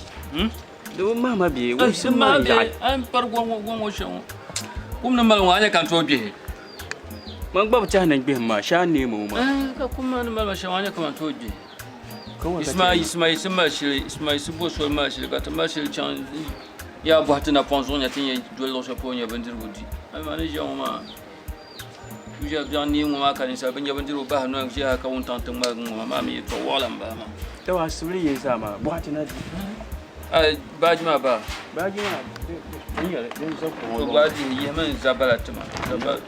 Do mama bi, wo semua ya. Am par gong shang. Kum na malwa nya kan to bi. Man ba ta nan bi ma sha ne mu ma. Ka kuma na malwa shang nya kan to bi. Ismail subo so ma shi ga ta ma shi chan ya ba ta na pension ya tin dole lo chapeau nya bandir gudi ai ma ne jaw ma uja bien ni ma kan sa ban ya bandir ba no ji ha ka un tant ma mi to wala ba ma ta wa suri yin sa ma ba ta na ai ba ji ma ba ni ya den so ko ba ji yi man zabara ta ma zabara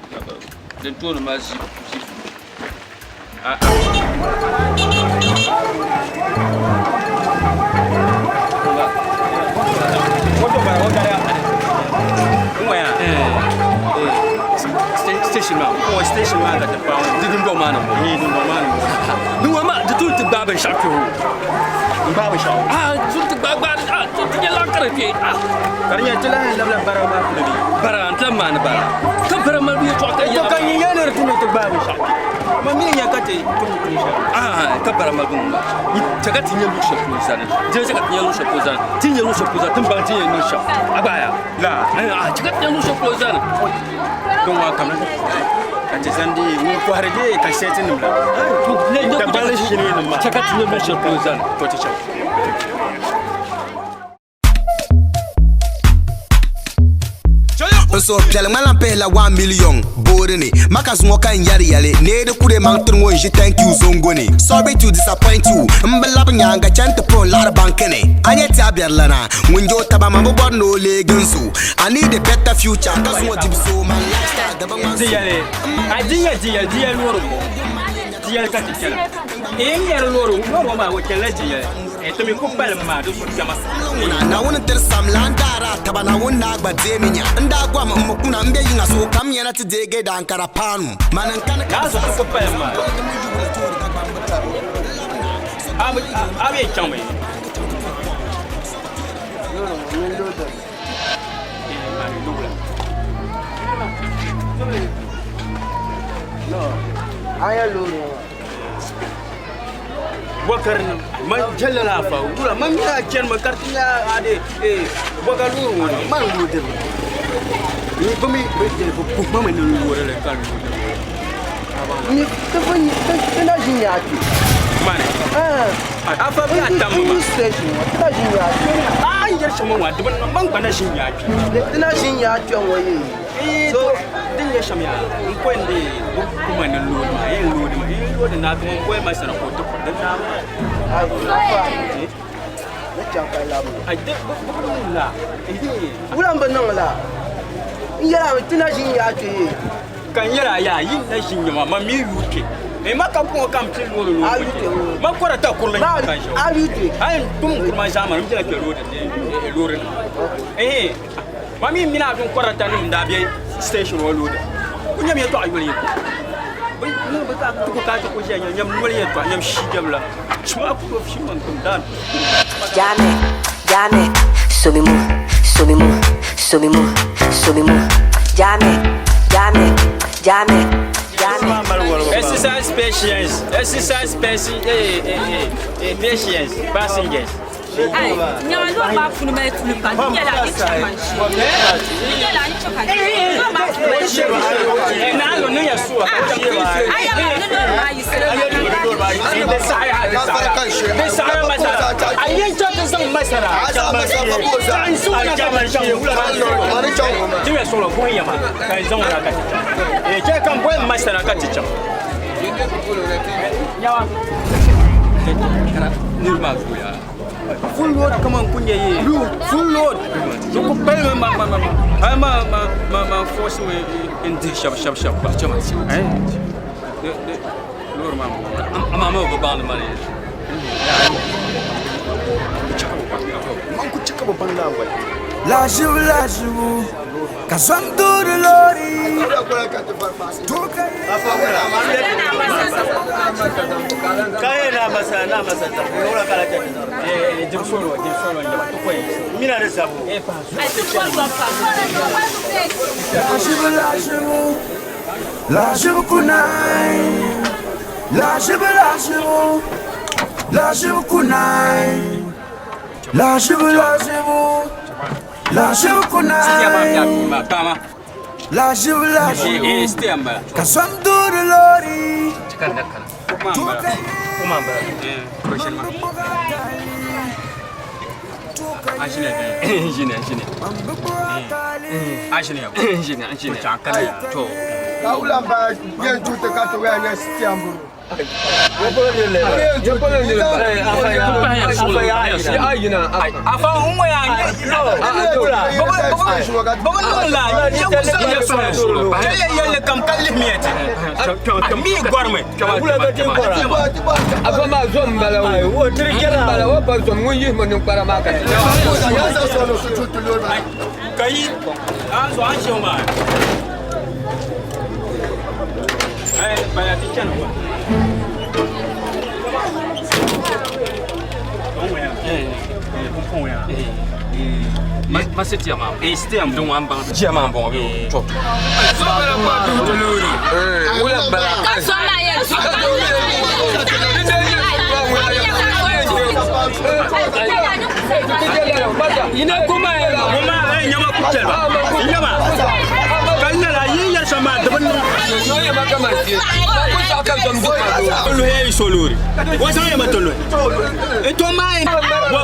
den to ma shi station man da ba didin go mana nu ma da tun ta baban shakku baban shakku tun ta baba tun ta la karfe karnya tula labla bara ma kudi bara antla man bara kan bara ma biyo to kan yi yana tun ta baban shakku ma mi nya kate tun kun sha ka bara ma gun ta ga tin yalu shakku zan je ta ga tin yalu shakku zan tun ban tin yalu shakku abaya la ta ga tin yalu shakku zan don wa kamar Kati zandi ko harje ka setin nimla. Ta bala shi ne ma. Chaka tinyo me shot kozan. To ti chau. So pele malam pela 1 million borini makas ngoka nyari yale ne de kure mang trungo je thank you zongoni sorry to disappoint you mbala nyanga chante pro lar bankene anyeti abiarlana ngunjo taba mambo borno le gensu I need a better future cause what you so my lifestyle the bang diyale adinya diyal loro diyal katikela engero loro ma wakela diyal to mi kupal ma do sama na wona ter samlandara tabana wona gbademinya nda gwa ma kuna mbe yinga so kam yana ti dege da ankara panu manan kana na so kupal ma abi chame no aya loro Wakar man jalala fa wura man ya ken ma kartinya ade wakar luru wona man lu de ni bami be bu mama ne lu wora le kan ni tafani tana jinya ati mane afa bi atamma station tana jinya ati yar shama wa de man bana jinya ati tana jinya ati on waye so din ya shamya in ko inde bu kuma ne lu ma yin lu ma yin lu na kuma ko ma sana ko to dan na ai fa ne chaka la mu ai de bu la wulan ban nan la in yara tana jinya ati kan yara ya yin na jinya ma mi yuke e maka ko kam til wolo ma ko ta kurla kan shi ayute ai tum kurma jama mi jela ke rode e lore mami mina dun korata nim da bi station wolo de kunyam yeto ayoli bai no ba ka to ka to ko je nyam wolo yeto nyam shi jamla chuma ko fi man tum dan jame somimu jame exercise patience passengers Ai, nyama ndo ba funu ba funu pa. Nyela ni chama. Nyela ni choka. Ndo ba funu ba sheba. Na lo ne ya suwa ka sheba. Ai ya ndo ba yisere. Desaya masara. Ai yin chota san masara. Ai su na ka man shawo. Tiwe solo ko yama. Kai zan wala ka. Ke kan boy masara ka ticha. Yawa. Nirma ko ya. Full load come on kunye ye full load you ko pay ma force we in the shop ba chama de lor ma ama ba ba mali man ku chaka ba ban lawa la joue kasando de lori kaya na masa ta lora kala ta jim solo ya to koy mina de sabu la joue kunai la joue kunai La Kasando de lori. Mas tia mam. Tia am dong ambang. Tia mam bong yo. Chop. Ina kuma nyama kuchela. Nyama. Kana la yiya sama daban. Lu he soluri. Wa sa ya matolo. E to mai.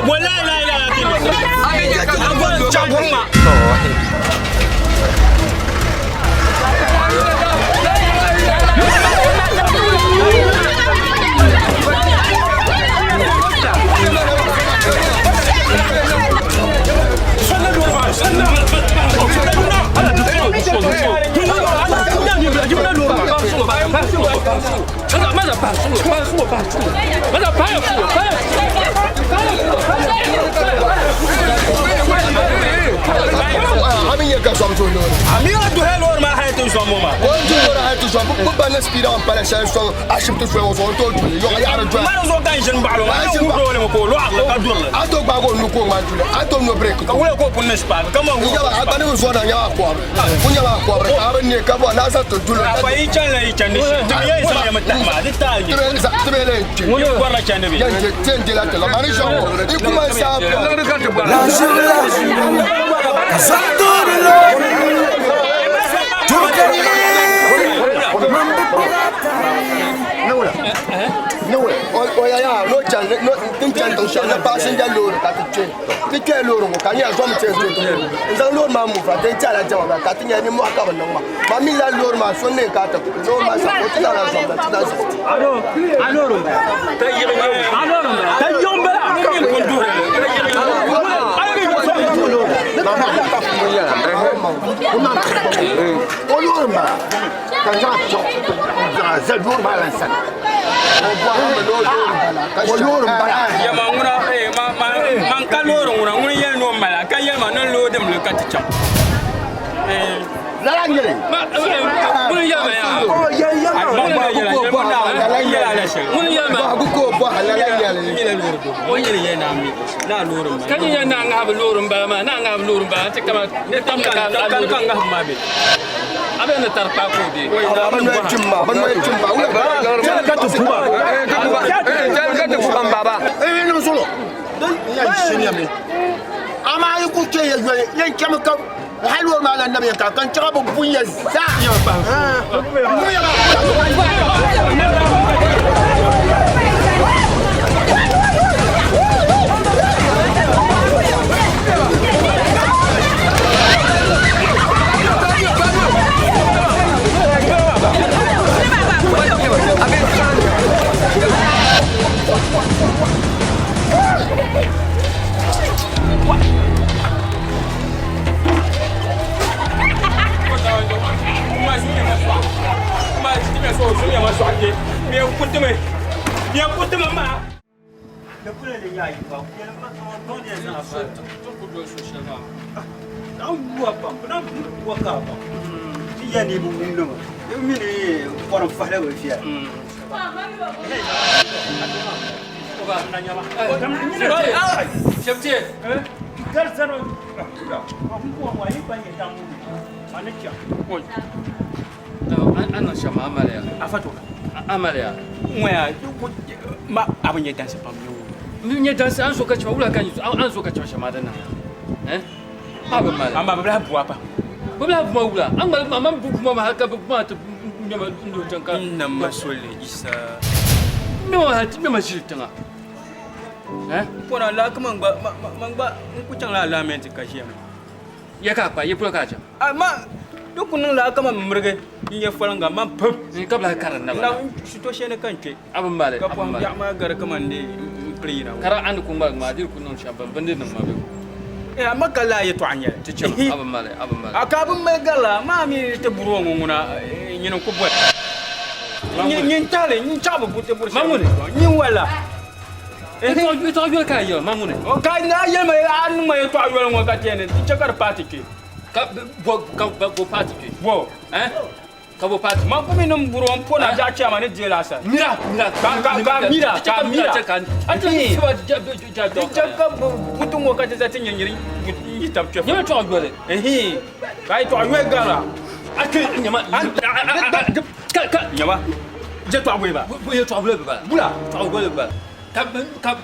Wala la kini. Abo chaguma.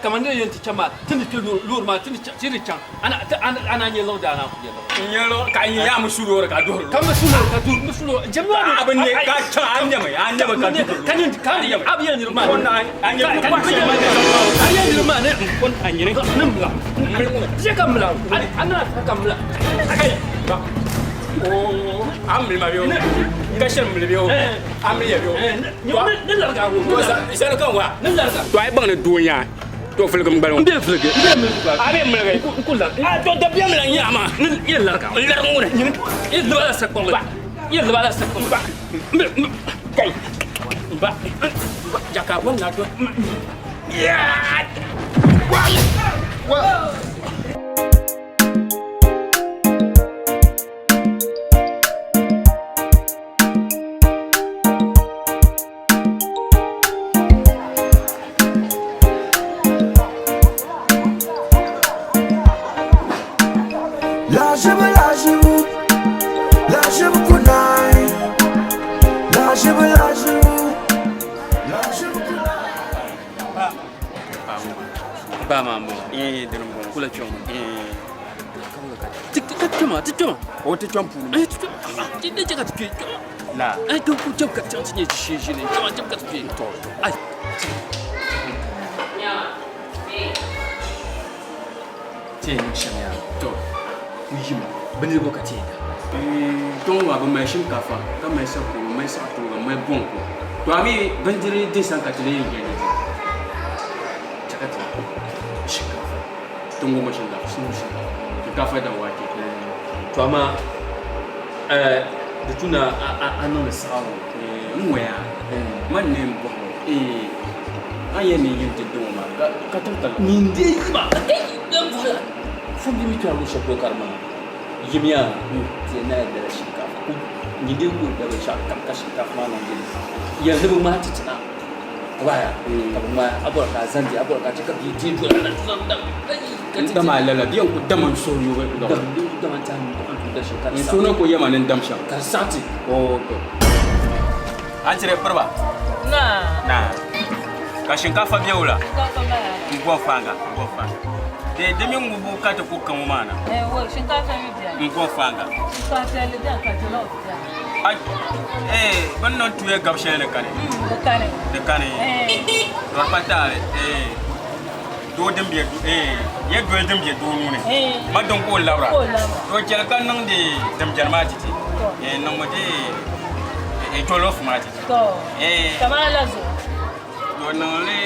kamande yanti chama tindi ke lor ma tindi chiri chang ana nyelo da na ku nyelo ka yi ya musulo ka do kam musulo jamno abin ne ka cha anya mai ka do kanin kari abiyan ni ma anya ma ayan ni ma ne kon anya ne namla je kamla ana kamla akai ba oh amri ma biyo kashin mu biyo amri ya biyo ne larga ko sai kan wa ne larga to ai ban na duniya to fulgum balon nde fulge abe mulgai kula to da biya mun ya ma ne larga larga ne ne bala sakon ba ne bala sakon ba kai ba jaka bon na to ya wa ba mambo dirmo kula chom tik choma o ti chom pu ti de jaga ti la to ku chom ka chom ti shi ne chom ka ti to ai ti ni shanya to yima bani ko ka ti ton wa ba mai shinkafa ka mai sako mai sato mai bonko to abi bandire desan ka tele yin ne chakati shinkafa tungo ma shinkafa da wake to amma da tuna anon sawo waya man ne bo aye ne yin tiddo ma ka tantal min de ba dan fara fun bi to alu shako karma yimiya ti na da shinkafa ni de ko da shinkafa ka shinkafa ma nan yanzu ba ma titina waya kuma abur ka zanji abur ka cika bi ti to nan da malala biyan ku da man so yo da man ta da shekara ni sunan ko yama nan damsha kar sati oh to an cire farba na ka shinkafa biyula ngwa fanga de demi ngubu ka ta ku kan mana wo shinkafa mi biya ngwa fanga shinkafa le da ka jelo biya ban non tuye gabshe le kane de kane rapata do dembe ye do dembe do nune madon ko laura to jel kan nan de dem jarmati ti nan mo de to lof mati to kama la zo do nan le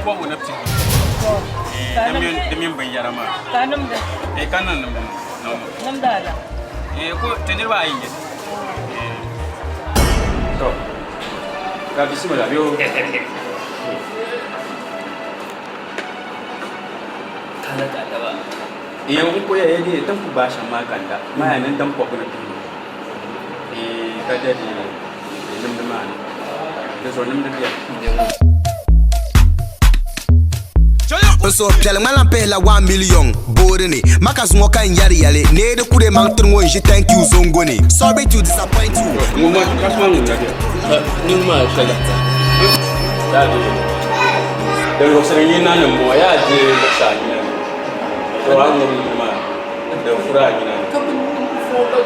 ko mo napti dem ban yarama kanum da kanan nam da la ko tenir ba yin to ga bismillah yo kala da ba iyo ko ya yede tan ku ba shan makanda ma nan dan ko kuna tun ka da di nim da man da so nim da biya so piel ngala pe la 1 million bodini makas ngo kan yari yale ne de kure mang tun won thank you zongoni sorry to disappoint you mo ma kasma ngi na ni ma shala dali da lo sere ni na mo ya je da sa ni to an no ma da fura ni na ka bin fo ka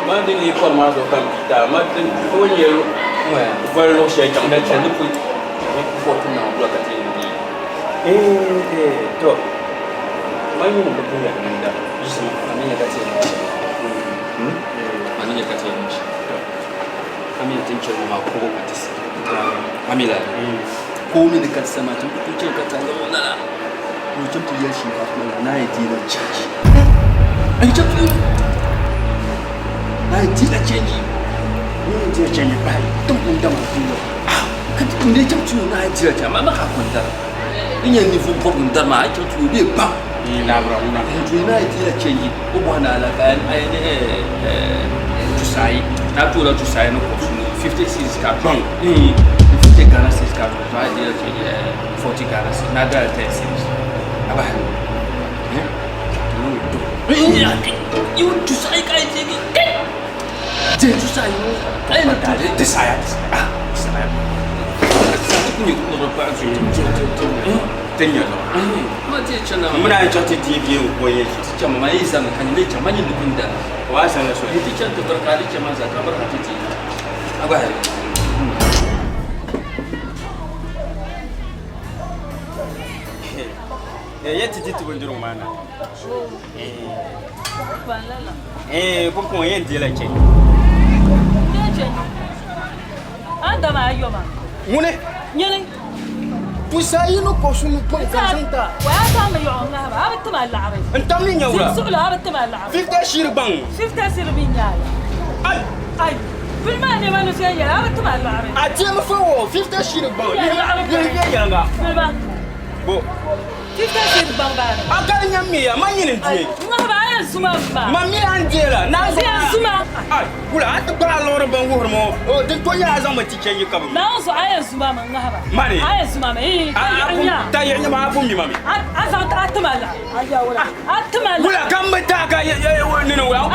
ma din ni forma do kan ta ma din ko ni yo lo she chang da chen ku ko tun na lo ka ti ni to ma ni mo ko ya ni da yisma ani ya ka ti ani ya ka ti ni ami tin ce ma ko ko ti ami la ko ni da kan sama tun ku ce ka ta ga na mu ce tu ya shi ka kuma na yi dina change ai ce tu na yi dina change ni dina change ba tun kun da ma tun ka ti ne ce tu na yi dina change ma ka kun da ni yan ni fu ko kun da ma ai ce tu ne ba na bra una tu na yi dina change ko ba na la kan ai ne tu sai na tu la tu sai no ko 56 ka bang 50 Ghana cedis ka to ai dina change 40 Ghana cedis na da 10 cedis aba you to sai kai ce ki Tu sais, tu sais. Anda ma ayo ma. Mune? Nyele. Pusayi no kosumu kwa kazanta. Wa ta ma yo nga ba abta ma la'abi. Antam ni nyawra. Su'la abta ma la'abi. 50 shirbang. 50 sirbi nyaay. Ay. Bil ma ne ma no fiya ya abta ma la'abi. Ajem fawo 50 shirbang. Ya nga. Bil ba. Bo. 50 shirbang ba. Akal nyammi ya manyinin tie. Nga ba ya suma ba. Mami anjela na zo. Ya suma. Ay, kula at ba lor ban wurmo. O de to ya zama tike yi kabam. Na so aya suma ma nga ba. Mani. Aya suma ma Ta yi ma afu mi mami. Asa ta atmala. Aya wala. Atmala. Kula kan mata ka ni no wa.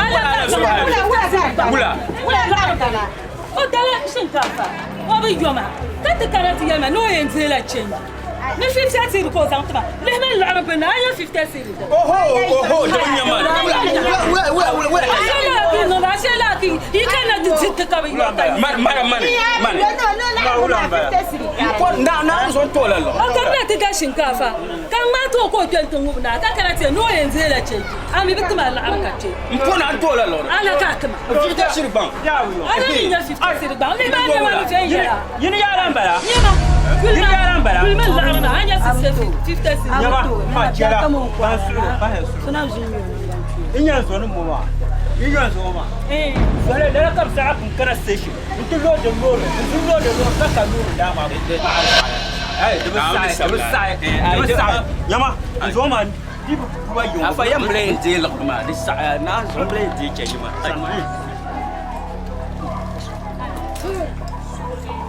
Kula. O dala shinkafa. O bi yoma. Tata karati yama no yenzela change. Me 50 sir ko zantma. Le men l'arab na ya 50 sir. Oho, donya man. Wala. Ashela no ashela ki. Ikana ditta ka bi. Mani. Na zo to la lo. O kan na tika shinkafa. Kan ma to ko kento ngubna. Ka karati no yenzela change. Ami bitma l'arab ka change. Mpona to la lo. Ala ka kama. 50 sir ban. Ya wi. Ala ni 50 sir ban. Le ba na ma fe ya. Yini ya ramba ya. Yema. Kulma l'arab na anya 50 sir. Nyama ma jela. Ba su. Sona jinyo. Inyan zo no mo ma. Inyan zo ma. Sale da kam sa kun kana station. Mutu lo de lo. Mutu lo de lo ka ka lo da ma. Nyama zo ma. Dibu kuba yo. Afa yam blend de lo ma. Di sa na zo blend de che ma.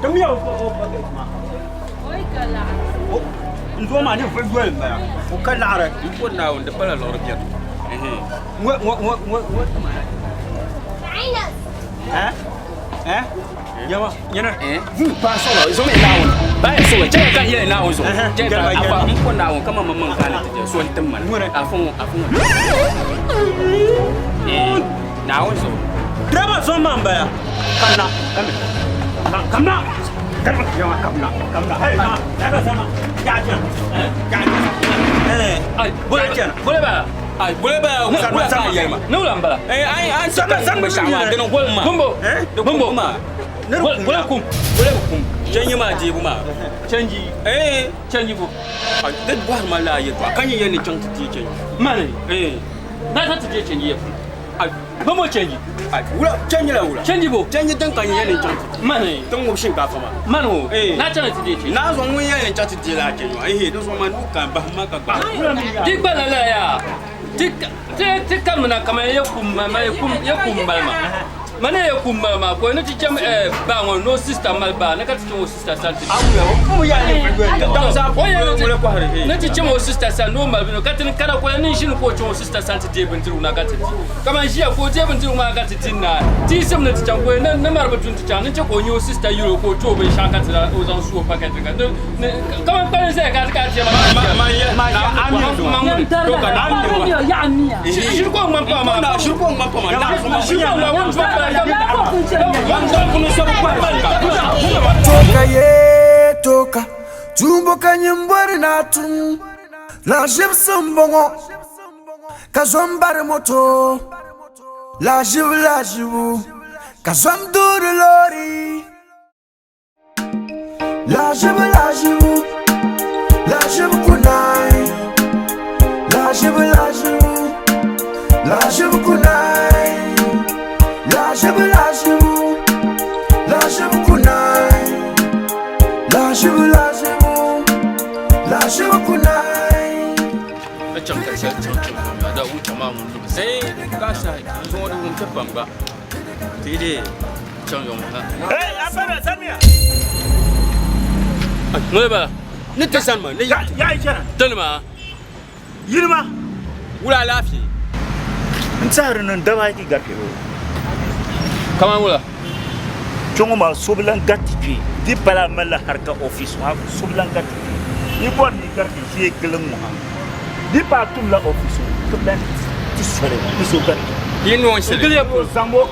Tam yo ko ma. Oi kala. Nzo ma ni fa duel ba. Ko kala ara. Ko na on de pala lo bier. Nyama, nyana. Pas solo, zo me naon. Ba so, je ka ye naon zo. Je ka afa ko naon kama mamman kana je so ntemman. Afun. Naon zo. Drama zo mamba ya. Kamna. Hey, na sama. Ya. Ay, boleh ba? Ay, boleh ba? Sama yema. Nulam bala. Ai sama shawa de no bolma. Bumbo. Boleh kum. Canji ma je buma. Canji bu. Ai, da buhar ma la yeto. Kan yi ne can ti canji. Mane. Na ta je canji ya. Ai, bumbo canji. Ai, wula canji la wula. Canji bu. Canji dan kan yi ne can ti. Mane. Dan wo shin ka fama. Mano. Na ta ti je canji. Na zo mun yi ne can ti la canji. Ai, do so man dukan ba ma ka ba. Dik bala la ya. Dik kamna kama ya kum balma. Mana ya kum balma ko ne ti jam ba ngon no sister malba na ka ti mo sister salti. Ko ya ne dan sa ko le ko hare. Na ti mo sister sal no malbi no ka tin kada ko ne shin ko ti mo sister salti je bin tiru na ka ti. Kama shi ko je bin tiru ma ka ti tinna. Ti sam na ti jam ko na marba tun ti chan ne ko nyo sister yuro ko to be shaka ti o zan su pa ka ti ka. Kama pa ne se ka ti ma ya amia. Shirko man pa ma. Toka ye toka tumbo kanyembari na tum la jib sambongo kazombar moto la jibu kazom dur lori la jibu kunai la jibu kunai la jibu kunai la jibu kunai Cham ka sai da wuta ma mun ka sai zo da mun tabban ba tide cham yo ma abana samiya Mulai ba Ni ta san ma ne ya yi kenan dalma yirma wula lafi in tsarin nan da ba ki gafe Comment vous là? Chongoma soblan gatti di pala mala harka office wa soblan gatti ni bon ni gardi ci gelum mo di pa tum la office to ben ti sore ti so gatti yin no ci gele ko zambo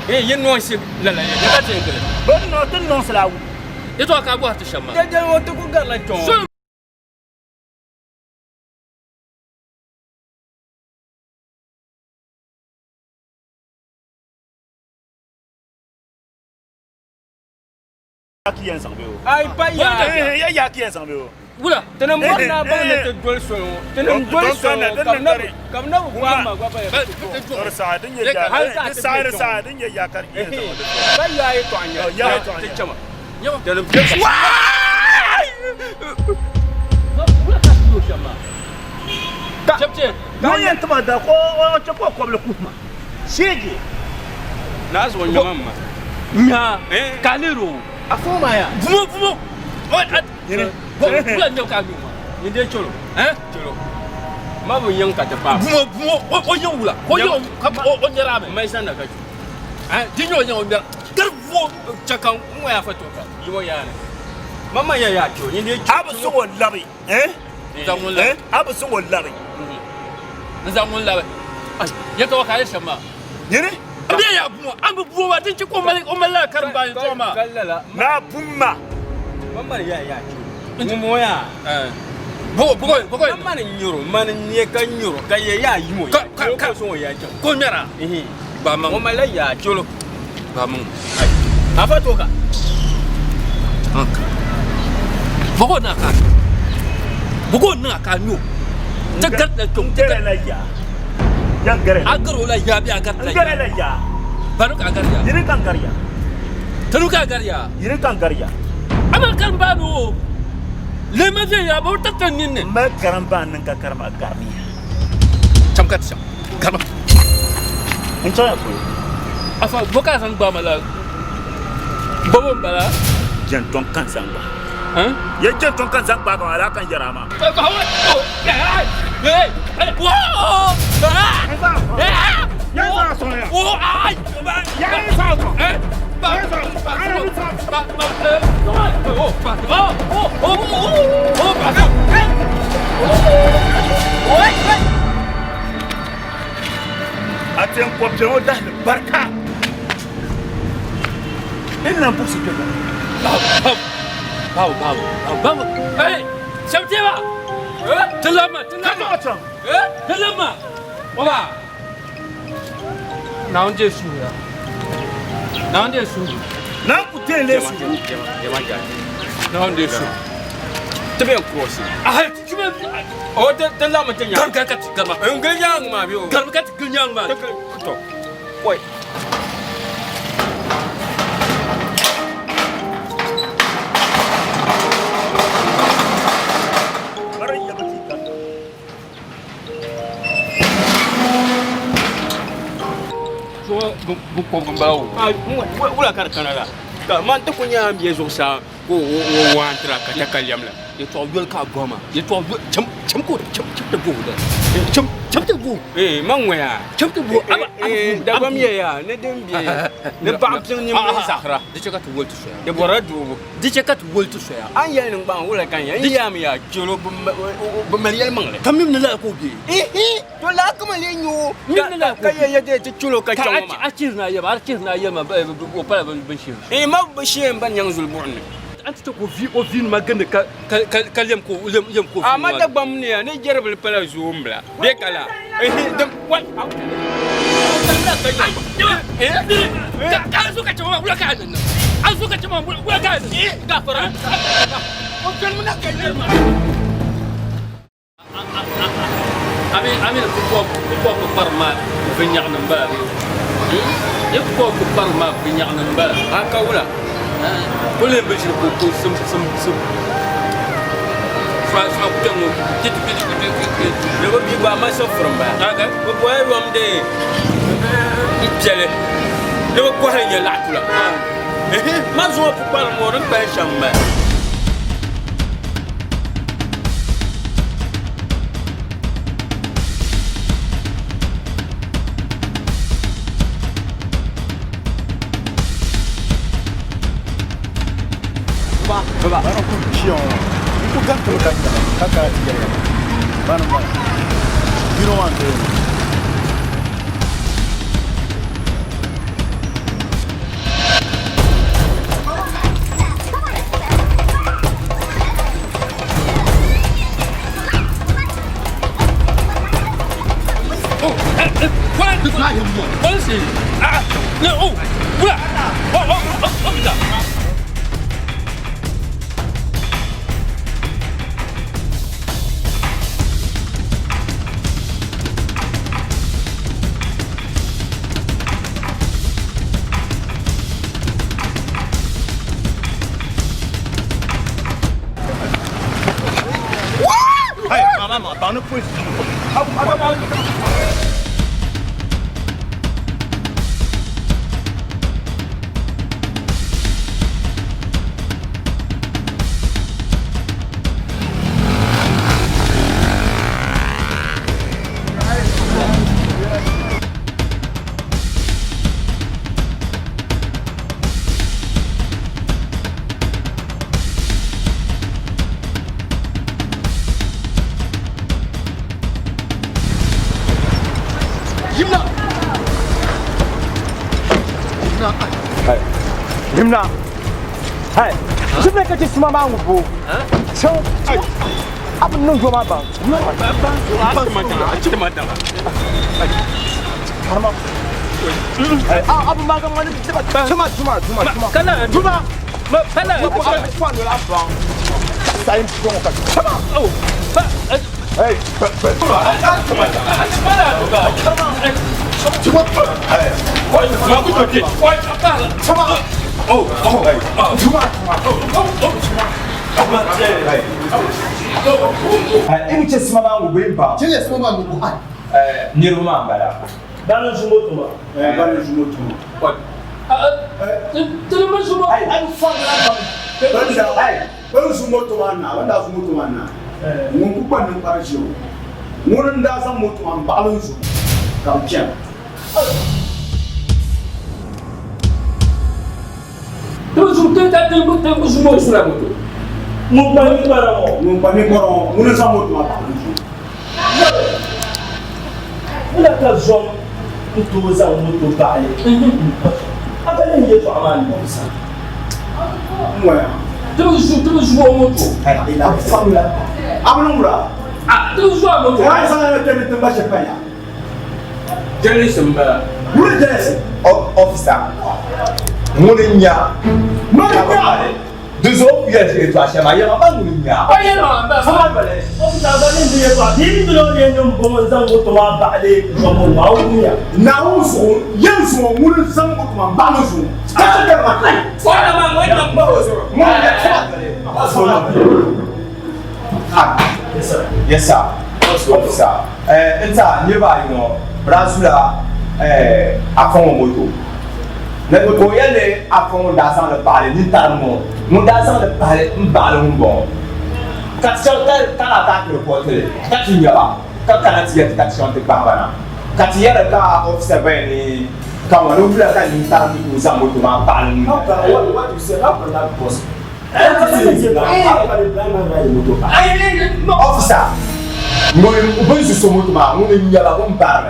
yin no ci la la ya ba tin gele bon no tin non sala wu e to ka bo hatu shamma de o to ko gar la ton Qui est ensemble? Aïe, pas il y a qui est ensemble? Oula, t'es un bon d'abord de dol son. T'es un bon son. Comme nous, quoi, ma quoi, ça, dingue, ça, dingue, ya kar. Pas ya et toi, ya, t'es chama. Yo, t'es le bien. Chapche. Non, y a pas d'accord, tu quoi comme le coup. Sigi. Nas wonga mamma. Nya, kalero. Afoma ya. Fumo. Yene. Bula nyo ka mi. Yende cholo. Cholo. Ma bo yang ka te pa. Fumo. O yang wula. O yang ka o nyara me. Mai san na ka. Dinyo yang o nyara. Garfo chakan mo ya fato ka. Yo ya ne. Mama ya cho. Yende abu so wallahi. Zamun la. Abu so wallahi. Zamun la. Ya to ka shama. Yene. Biya ya bumo, an bi bumo ba tin ci ko mala karin ba to ma. Na bumma. Mamma ya ci. Mo ya. Bugo. Mamma nyoro, man nye ka nyoro, ka ya yimo. Ka so ya ci. Ko nyara. Ba man. Mo mala ya ci lo. Ba man. Afa to ka. Bugo na ka nyo. Ta gadda to. Ta la ya. Agaro la ya bi agar la ya. Baru ka agar ya. Yiri kan garya. Tanu ka agar ya. Yiri kan garya. Amal kan banu. Le ma je ya ba ta ninne. Ma karam ban nan ka karma garni. Chamkat sham. Karma. Encha ko. Afa boka san ba mala. Bobo bala. Janton kan san ba. Ya janton kan san ba ala kan jarama. Hey! Wow! Atem kopio dah barka. Inna busi ke. Bau. Hey! Samtiba. Telama. Oba. Naon je su ya. Na ku tele su. Naon je su. Tebe cross. Cuma o telama tenya. Kan garma. Nganyang ma bio. Garma kat ganyang ma. To. Oi. Wula kar kanala ka man to kunya am yezo sa ko wo antra ka takal yamla ye to yol ka goma ye to cham ko cham de bu da cham de bu man waya cham de bu da bam ye ya ne dem bi ne pam pin ni mo sakra de chaka to woltu so de bora du de chaka to woltu so ya an yel ng ba wula kan ya yam ya jolo bu mariel mangle kamim ne la ko bi to la ko mali nyu ka ye de te chulo ka chama ka achirna ya ma o para ban shi ma bashir ban yang zulbun anti to ko vi ma gande ka lem ko ama da bam ne ne jerbal pala zumbla de kala dem wa ka zo ka chama wala ka nan azu ka chama wala ka ga fara o kan mun ka jerma ami ko parma fi ñax na mbaari yep ko parma fi ñax na mbaari aka wala ko le be ko sum fa ko tango titi le ko bi ba ma so from ba aga ko boy rom de ipjele le ko ha ya latula ma zo ko par mo ron ba shamba Himna. Hey, je veux que tu sois maman ou beau. So, I'm not going to bank. No, Ini ce sima ngu bimba. Ce ne sima ngu ai. Niruma mbala. Dans le jumeau Thomas. Dans le jumeau Thomas. Tu le mets jumeau. Ai fond la. Ai jumeau Thomas na, wanda jumeau Thomas na. Ngu kupa ni parjo. Ngu nda sa moto am balance. Kam tiens. Toujours tu jumeau sur la moto. Mon panier baron. Mon panier baron. Ngu nda sa moto am balance. Ila ka zom nto za moto baale. Abale nje to amani mo sa. Moya. Toujours moto. Il a femme là. Abulungura. Ah, toujours moto. Ai sa na tele tamba chepanya. Jeli samba. Wule jesi. Officer. Muninya. Muninya. Deux autres, il y a des étoiles chez moi. Il y a un peu de lumière. Ah, il y a un peu de lumière. Officer, abale nje to. Dimi bilo le nyom za moto ma baale jomo ma uya. Na uzo, yenzo mulu za moto ma baale zo. Kata de ma kai. Fala ma mo ina mo zo. Mo ya twa. Ah, yes sir. Yes sir. Officer. Nta nyeba ino Brazula afon moto. Ne ko yele afon da san le parler ni tarmo. Mo da san le parler mbalo mbon. Kat chota kala ta le porter. Kat nyaba. Kat kana tiet kat chota barbana. Kat yele ka officer ni ka wonu bla ka ni tarmo ni za moto ma parler. What you say up that boss. Officer. Mo bo su moto ma mo ni nyala ko mbarme.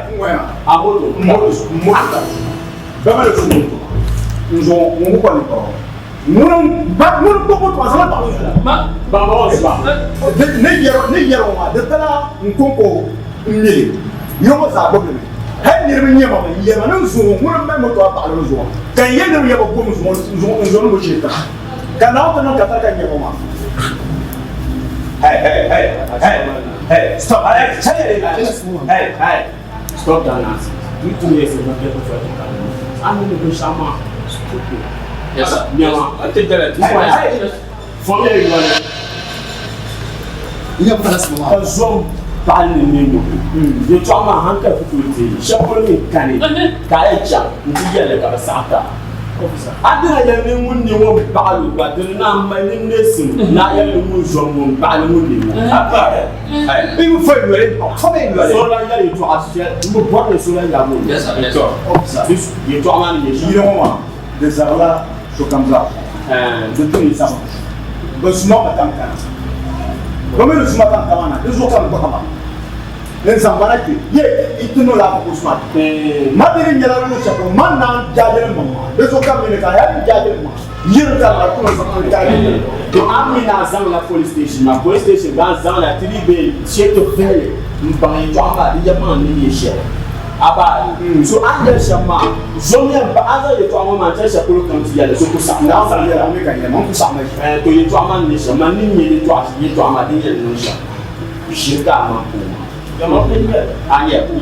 A moto moto. Bama le fu moto. Nous on ko ni ko. Nous ko ko ça pas ma ba ba. Ne yero ma de tala nkoko mmiri. Yo za bo be. Hay ni mi nyama ma yema na zo mo na moto a ba lo zo. Kan yende mi yaba ko mo zo mo chita. Kana ko no kata kan nyama ma. Hey, stop. Hey, stop that nonsense. You 2 years is not getting for it. I'm going to go Shama. Stupid. Yes, sir. I think that for me, you want Il y a pas ce moment. Parce que parle le même. Je trouve ma hanka fututi. Chaque kani. Kaya ndi yele ka sata. Adina yele mun ni wo balu ba de na ma ni nesim. Na yele mun zo mun balu mun ni. Il vous faut le combien de so la yele to associate. Mo bo le so la ya mo. Yes, sir. Yes, sir. This you to man ni. Il y a des arla so comme ça. De tout ça. suma ka tam kana ko me suma kan kamana zo kan ko kama len sambana ki ye itino la ko suma madiri nyala no chako man na jajere mama zo kan me ka ya jajere mama yir ka la ko so kan jajere to amina zam la police station ga zam la tribe cheto fele mbangi to aba di jama ni ye aba so ande shama zonya ba aza ye to amama ta sha ko kan ti ya le so ko sa na sa ya me kan ya mo ko sa ma to ye to amama ni shama ni ye to ye to amama di ye no sha shirka ma ko ya mo pe ye anye ko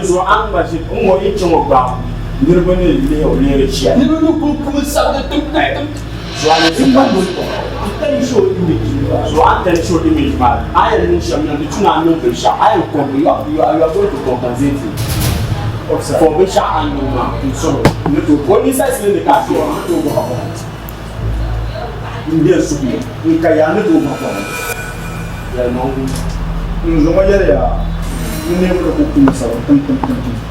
so an ba shi ko mo ye chomo ba nirba ne le o le re chia ni no ko sa de tum so ane timba do ko tan show image so an show image ma I am shama ni tuna no pe sha I am ko you are going to compensate for which I am so what is that in the car to go in there so in kayana to go ya no no ya ni ne ko ku sa tum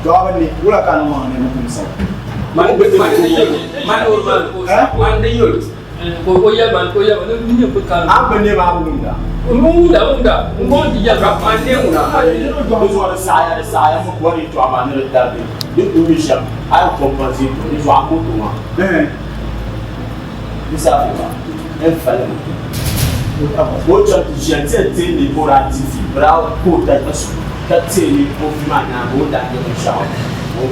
to abani wala kana ma ne ku sa man de yol ko ya man ni ne ko kan abane ma bunda Munda, ngondi ya kapande una. Ndio wala saya mo kwani to amana dabe. Ndio misha. Ayo compensate ndio amoto ma. Bisa ba. Fale. Wo cha gente ni moratifi. Bravo ko ta pasu. Ta tele ko mana bo da ni misha. O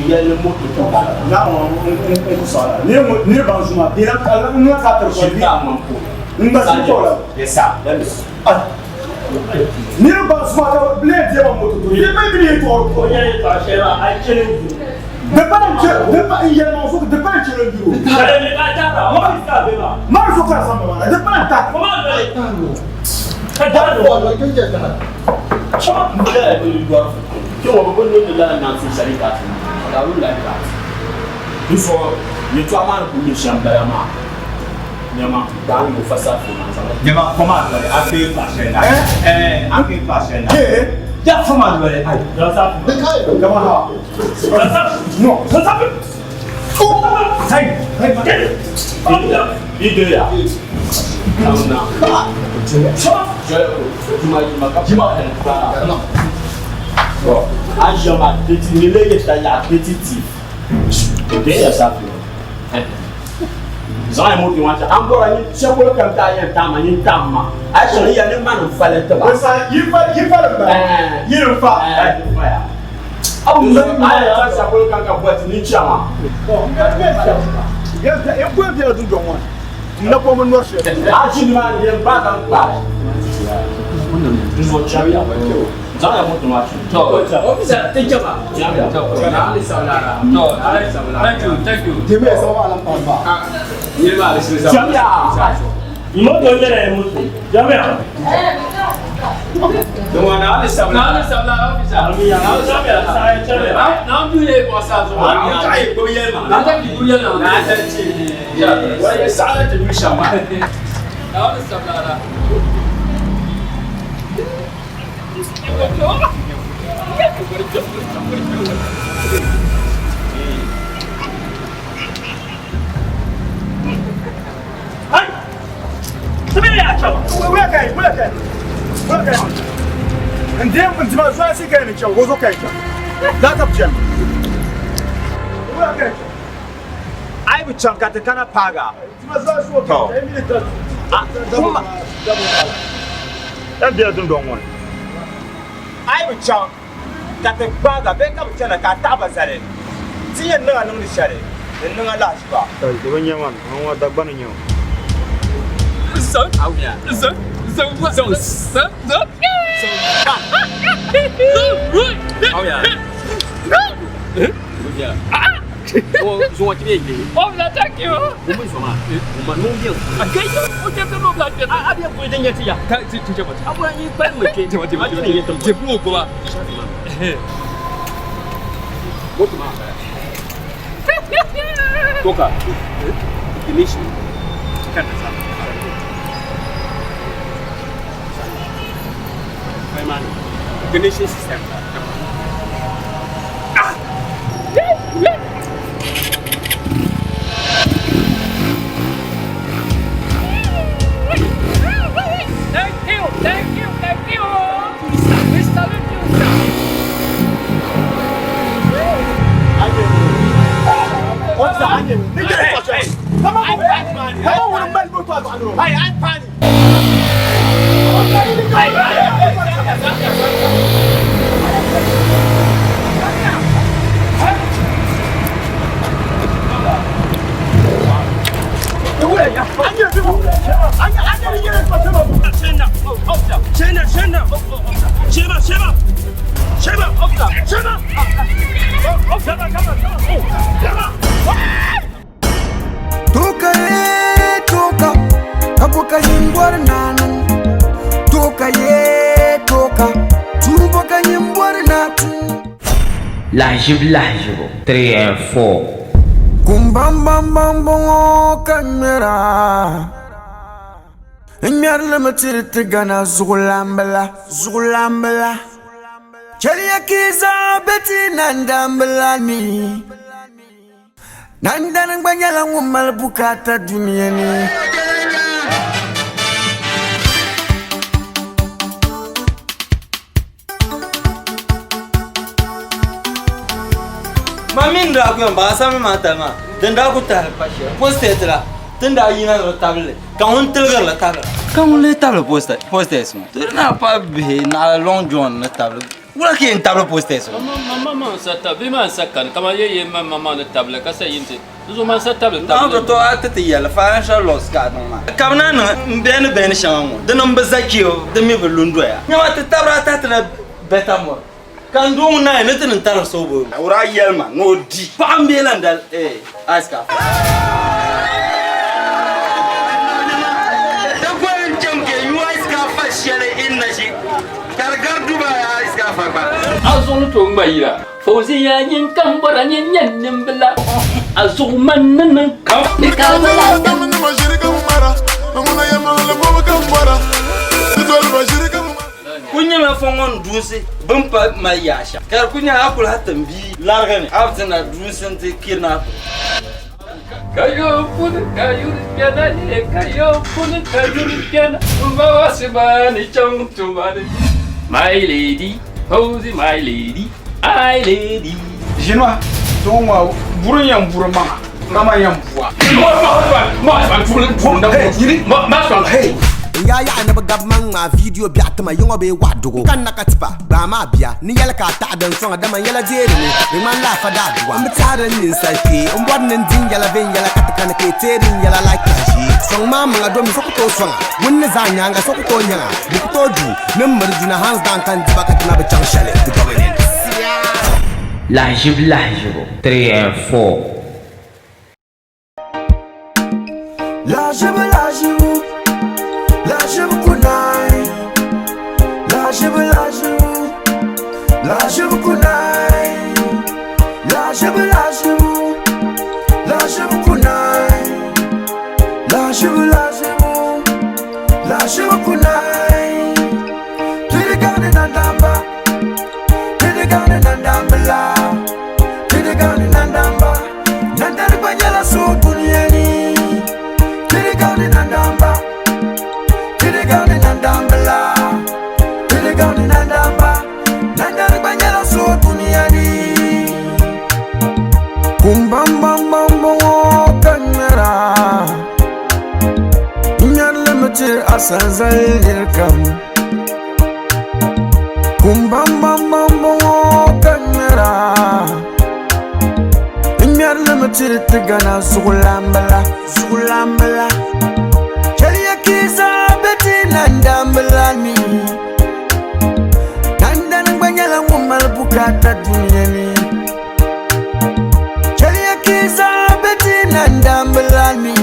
yele moto to ba. Na on sala. Ni banjuma. Dira kala no ka ter ko bi. Yes, sir. Near Basmata, blade your motor. You may be to I kill you. The banker, the banker, the banker, you. Marzo, the banker. Come on, Nyama dan mo fasa funa nyama command wale ake fashion na ake fashion na ya command wale ai rasa kama ha no rasa sai ide ya na jima no so ajama teti nile yeta ya petitive de ya safi Zai mo tiwa cha ambora ni chakolo kan ta ya tama ni tama actually ya ne man fale ta ba sa yifa ba yifa ya abu mo ya ta chakolo kan ka bot ni chama ya e ko bi adu jonwa na ko mo no she a chi ni ma ye ba kan pa Duzo chawi ya ba ke Zai mo tiwa cha to officer te chama ya na ali salara no thank you dime sa wala pa ba Jamia. Imo dole mutu. Jamia. Duma na ali sabla officer. Amia na Jamia sai chale. Na dule ko sa zo. Na kai ko yel ma. Na ta ki yel na. Na ta chi. Ya. Wa sala ta mi shama. Na ali sabla ra. Ndem kuntima zwasi kene cha gozo kaita data pjam waka ai bicham kata kana paga tima zwasi wo ta mi ta kuma dan dia dun don won ai bicham kata paga be ka bichana ka ta bazare tiyan na nan ni share nan ala shi ba to ban yaman an wa dagban nyo son auya son Oh yeah. Oh, so what you mean? Oh, thank you. Woman, so much. Woman, no deal. I can't you know like that. I have put in yet. Can't teach about. I want you back with it. What you get to blue go up. Go to my Coca. Finish. Can't Ignition system. Shema! Shema! Okay. Shema! Oh, Shema, come on. Oh, Shema! Toka toka kapoka yimbwar nanu toka toka tuboka yimbwar natu La Jive 3 and 4 kumbambambambongo kamera nyar lamatir tigana zugulambala chaliya kiza beti nandambala ni Nandan banyala ngumal bukata dunia ni Mamin da ku ba sa me mata ma dan da ku ta pasha poste tra tunda yina ro table kan on telgar la table kan on le table poste so na pa be na long john na table wala ki table poste so maman sa table man sakan kama ye maman na table ka sa yinte zo man sa table na to atete yala financial loss ka ma kamna na ben shango dan on bazakio de mi belundo ya nyama te tabra tatna betamo kan do na ne tin tar so bo ura yelma no di pambelan dal aska da ko en jamke yu aska fa shele inna shi kargar duba aska fa ba azon to ngbayira fauzi ya yin kan bara yin nin billa azu man nan ka ni ka bala da mun ma shirka mara mun ya ma la bo kan bara dole ba shirka kunya ma fongon dusi bumpa ma yasha kar kunya akul hatta bi largane aftina dusin te kirna kayo pun kayu piana ni kayo pun kayu piana bawa sebani chong tumani my lady Posey my lady I lady Jinwa tongwa burun yang buruma mama yang buwa ma ya anaba gabman ma video bi atama yongo be wadugo kan nakatipa ba ma bia ni yala ka ta dan songa dama yala jere ni man la fa da duwa am tare ni sake on bod nan din yala ben yala kataka na ke terin yala like kaji song ma ma do mi sokoto songa mun ne za nyanga sokoto nyanga bu to du nem marjuna hands down kan diba ka na be chang shale the government La Jive 3 and 4 La Jive La Jive kunai La Jive La Jive kunai La Jive La Jive kunai La Jive La Jive kunai Tidigane nandamba Tidigane nandambala Tidigane nandamba Nandari banyala so duniani Tidigane nandamba Tidigane nandambala Tidigane nandamba Nandari banyala so duniani Kumbambambambo kanara Nyarle mtir asanzal yirkam Kumbambambambo kanara Nyarle mtir tigana zugulambala Chaliya kiza beti nandambala ni Nandana banyala ngumal bukata duniani Chaliya kiza beti nandambala ni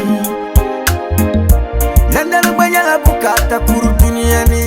Nandana banyala bukata kuru duniani